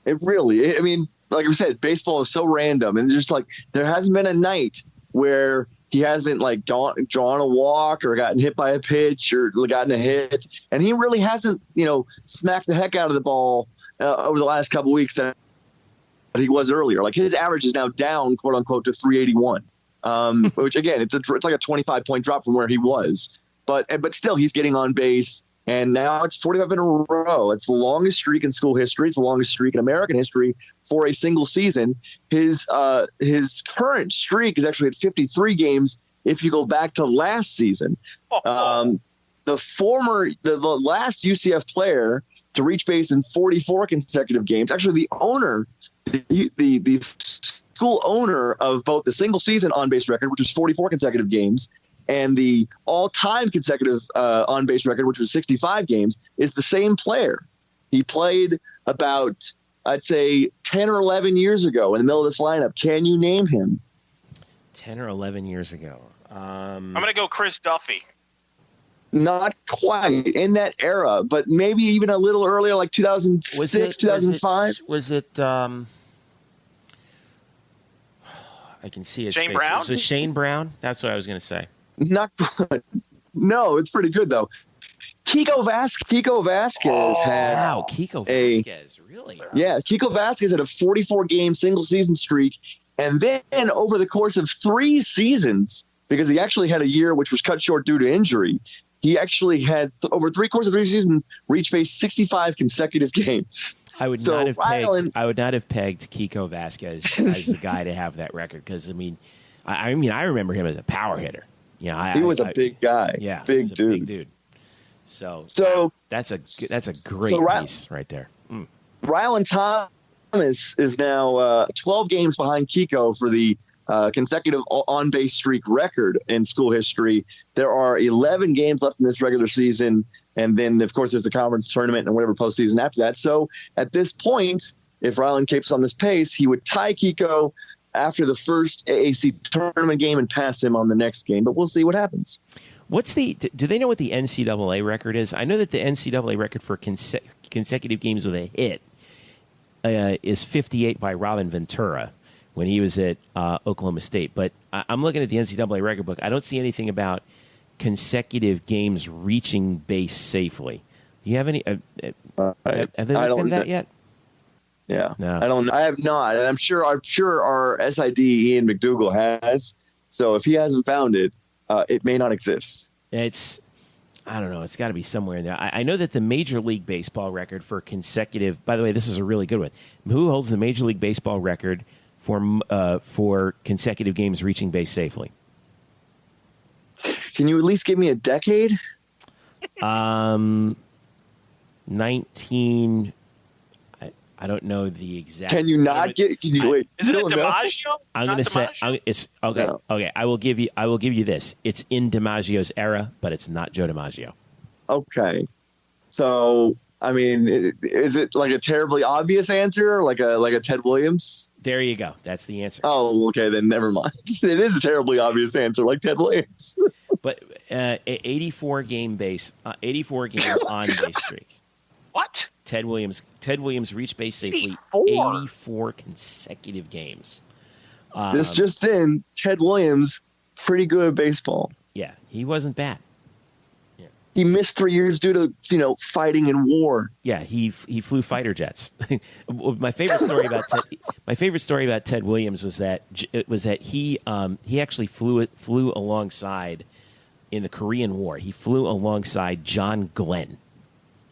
It really, I mean, like I said, baseball is so random, and just there hasn't been a night where he hasn't drawn a walk or gotten hit by a pitch or gotten a hit, and he really hasn't, smacked the heck out of the ball over the last couple of weeks that he was earlier. His average is now down, quote unquote, to 381, which again, it's like a 25-point drop from where he was, but still he's getting on base. And now it's 45 in a row. It's the longest streak in school history. It's the longest streak in American history for a single season. His current streak is actually at 53 games if you go back to last season. The last UCF player to reach base in 44 consecutive games, actually the owner, the school owner of both the single season on-base record, which was 44 consecutive games, and the all-time consecutive on-base record, which was 65 games, is the same player. He played about, I'd say, 10 or 11 years ago in the middle of this lineup. Can you name him? 10 or 11 years ago. I'm going to go Chris Duffy. Not quite in that era, but maybe even a little earlier, like 2006, 2005. Was it I can see his Shane face. Brown? Was it Shane Brown? That's what I was going to say. Not good. No, it's pretty good though. Kiko Vasquez had Kiko Vasquez, really? Yeah, Kiko Vasquez had a 44-game single-season streak, and then over the course of 3 seasons, because he actually had a year which was cut short due to injury, he actually had over the course of 3 seasons reached base 65 consecutive games. I would not have pegged Kiko Vasquez as the guy to have that record, because I remember him as a power hitter. He was a big guy. Yeah, big dude. Big dude. So that's a great piece right there. Rylan Thomas is now 12 games behind Kiko for the consecutive on-base streak record in school history. There are 11 games left in this regular season. And then, of course, there's the conference tournament and whatever postseason after that. So at this point, if Ryland keeps on this pace, he would tie Kiko after the first AAC tournament game and pass him on the next game. But we'll see what happens. Do they know what the NCAA record is? I know that the NCAA record for consecutive games with a hit is 58 by Robin Ventura when he was at Oklahoma State. But I'm looking at the NCAA record book. I don't see anything about consecutive games reaching base safely. Do you have any? Have they looked into that yet? Yeah, no. I have not, and I'm sure our SID Ian McDougall has. So if he hasn't found it, it may not exist. I don't know. It's got to be somewhere in there. I know that the Major League Baseball record for consecutive. By the way, this is a really good one. Who holds the Major League Baseball record for consecutive games reaching base safely? Can you at least give me a decade? 19. I don't know the exact. Can you not get? Can you wait? Isn't it DiMaggio? I'm going to say it's okay. No. Okay, I will give you this. It's in DiMaggio's era, but it's not Joe DiMaggio. Okay, so I mean, is it like a terribly obvious answer, like a Ted Williams? There you go. That's the answer. Oh, okay, then never mind. It is a terribly obvious answer, like Ted Williams. But 84 game on base streak. What? Ted Williams reached base safely 84 consecutive games. This just in, Ted Williams, pretty good at baseball. Yeah, he wasn't bad. Yeah. He missed 3 years due to fighting in war. Yeah, he flew fighter jets. My favorite story about Ted Williams was that he actually flew alongside in the Korean War. He flew alongside John Glenn.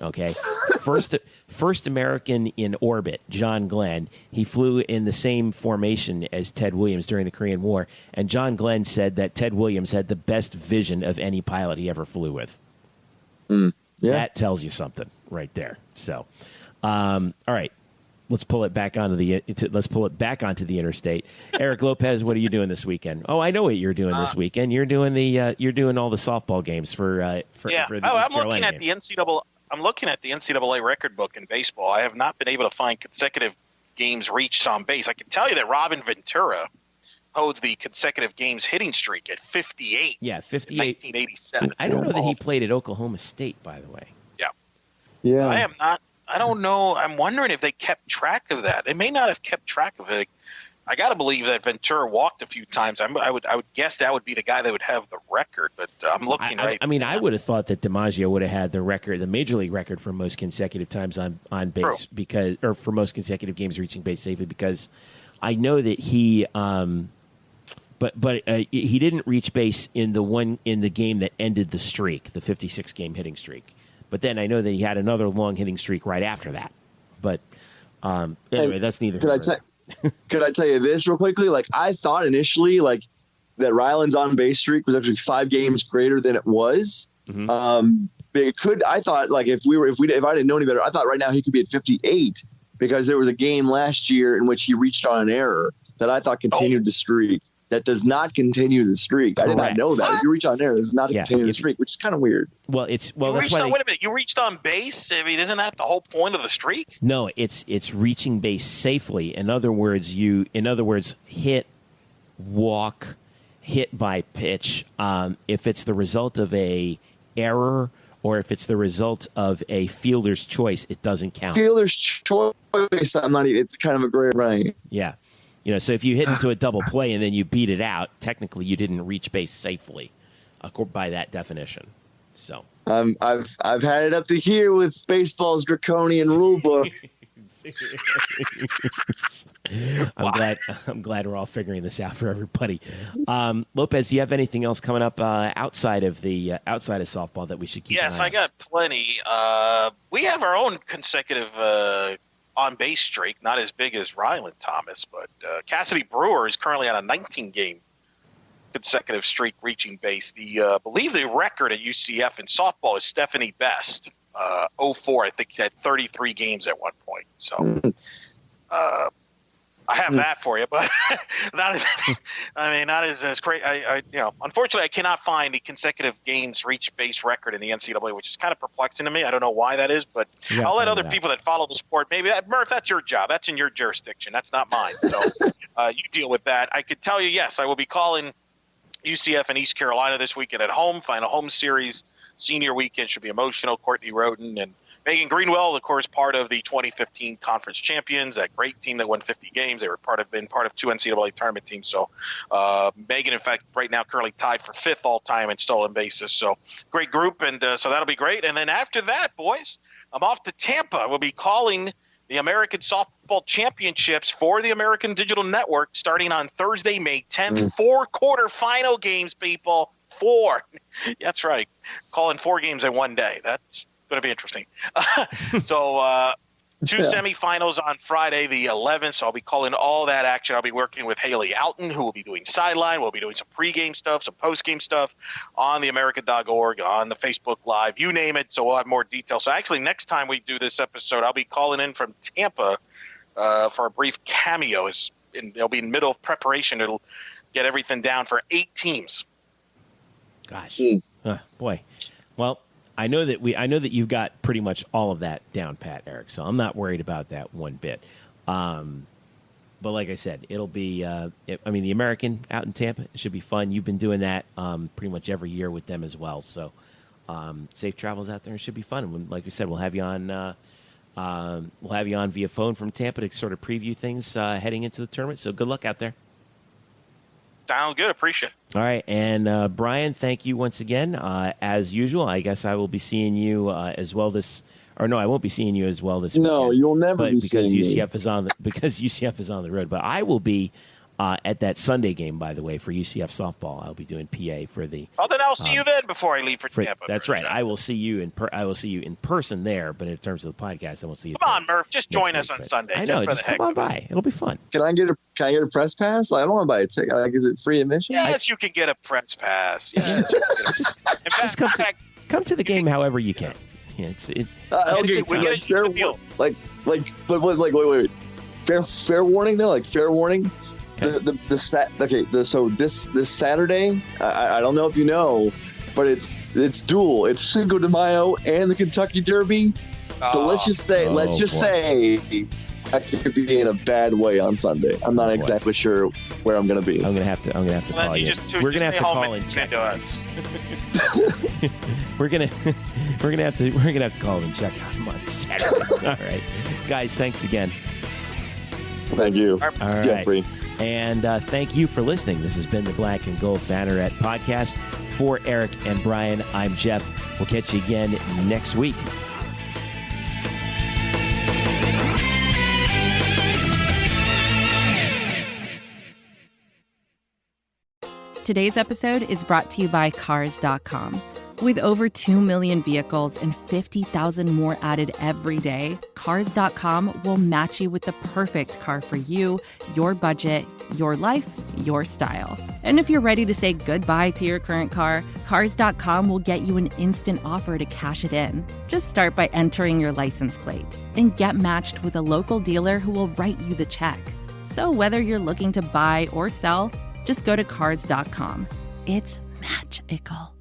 Okay, first American in orbit, John Glenn. He flew in the same formation as Ted Williams during the Korean War, and John Glenn said that Ted Williams had the best vision of any pilot he ever flew with. Yeah. That tells you something right there. So, all right, let's pull it back onto the interstate. Eric Lopez, what are you doing this weekend? Oh, I know what you're doing this weekend. You're doing all the softball games for the East Carolina games. I'm looking at the NCAA record book in baseball. I have not been able to find consecutive games reached on base. I can tell you that Robin Ventura holds the consecutive games hitting streak at 58. Yeah, 58. 1987. I don't know that he played at Oklahoma State, by the way. Yeah. I am not. I don't know. I'm wondering if they kept track of that. They may not have kept track of it. I got to believe that Ventura walked a few times. I would guess that would be the guy that would have the record, but I'm looking right. I mean, I would have thought that DiMaggio would have had the record, the major league record for most consecutive times on base or for most consecutive games reaching base safely, because I know that he, but he didn't reach base in the game that ended the streak, the 56 game hitting streak. But then I know that he had another long hitting streak right after that. But anyway, that's neither. Could I tell you this real quickly? Like, I thought initially, that Ryland's on base streak was actually 5 games greater than it was. Mm-hmm. I thought, if I didn't know any better, I thought right now he could be at 58 because there was a game last year in which he reached on an error that I thought continued the streak. That does not continue the streak. Correct. I did not know that. If you reach on there, it does not continue the streak, which is kind of weird. Well, that's why. Wait a minute. You reached on base? I mean, isn't that the whole point of the streak? No, it's reaching base safely. In other words, hit, walk, hit by pitch. If it's the result of a error or if it's the result of a fielder's choice, it doesn't count. Fielder's choice. It's kind of a gray area. Yeah. So if you hit into a double play and then you beat it out, technically you didn't reach base safely, by that definition. So I've had it up to here with baseball's draconian rule book. I'm glad we're all figuring this out for everybody. Lopez, do you have anything else coming up outside of softball that we should keep? Yes, an eye on? I got plenty. We have our own consecutive on-base streak, not as big as Ryland Thomas, but Cassidy Brewer is currently on a 19-game consecutive streak reaching base. I believe the record at UCF in softball is Stephanie Best, 04. I think he had 33 games at one point. So I I have that for you, but not as great. Unfortunately, I cannot find the consecutive games reach base record in the NCAA, which is kind of perplexing to me. I don't know why that is, but I'll let other people that follow the sport, maybe Murph, that's your job. That's in your jurisdiction. That's not mine. So you deal with that. I could tell you, yes, I will be calling UCF and East Carolina this weekend at home, final home series. Senior weekend should be emotional. Courtney Roden and Megan Greenwell, of course, part of the 2015 conference champions, that great team that won 50 games. They were been part of 2 NCAA tournament teams. So Megan, in fact, right now currently tied for 5th all-time in stolen bases. So great group, and so that'll be great. And then after that, boys, I'm off to Tampa. We'll be calling the American Softball Championships for the American Digital Network starting on Thursday, May 10th. 4 quarterfinal games, people. 4. That's right. Calling 4 games in one day. That's going to be interesting. So 2 semifinals on Friday the 11th. So I'll be calling all that action. I'll be working with Haley Alton, who will be doing sideline. We'll be doing some pregame stuff, some postgame stuff on the America.org, on the Facebook Live, you name it. So we'll have more details. So actually, next time we do this episode, I'll be calling in from Tampa for a brief cameo. It'll be in the middle of preparation. It'll get everything down for 8 teams. Gosh, boy. Well, I know that you've got pretty much all of that down pat, Eric. So I'm not worried about that one bit. But like I said, it'll be. The American out in Tampa, it should be fun. You've been doing that pretty much every year with them as well. So safe travels out there. It should be fun. And like we said, we'll have you on. We'll have you on via phone from Tampa to sort of preview things heading into the tournament. So good luck out there. Sounds good. Appreciate it. All right. And Brian, thank you once again. As usual, I guess I will be seeing you as well this – or no, I won't be seeing you as well this weekend. No, you'll never be seeing me. Because UCF is on the road. But I will be at that Sunday game, by the way, for UCF softball. I'll be doing PA for the – Oh, then I'll see you then before I leave for Tampa. That's right. I will see you in person there, but in terms of the podcast, I won't see you. Come on, Murph. Just join us on Sunday. I know. Just come on by. It'll be fun. Can I get a press pass? I don't want to buy a ticket. Is it free admission? Yes, you can get a press pass. Yes, just come to the game however you can. Yeah, okay, wait. Fair warning though. Like fair warning. Okay. So this Saturday, I don't know if you know, but it's dual. It's Cinco de Mayo and the Kentucky Derby. So let's just say I could be in a bad way on Sunday. I'm not exactly sure where I'm going to be. I'm gonna have to call you. We're gonna have to call and check us. we're gonna have to call and check on Saturday. All right, guys. Thanks again. Thank you, all Jeffrey. Right. And thank you for listening. This has been the Black and Gold Banneret Podcast. For Eric and Brian, I'm Jeff. We'll catch you again next week. Today's episode is brought to you by Cars.com. With over 2 million vehicles and 50,000 more added every day, Cars.com will match you with the perfect car for you, your budget, your life, your style. And if you're ready to say goodbye to your current car, Cars.com will get you an instant offer to cash it in. Just start by entering your license plate and get matched with a local dealer who will write you the check. So whether you're looking to buy or sell, just go to Cars.com. It's magical.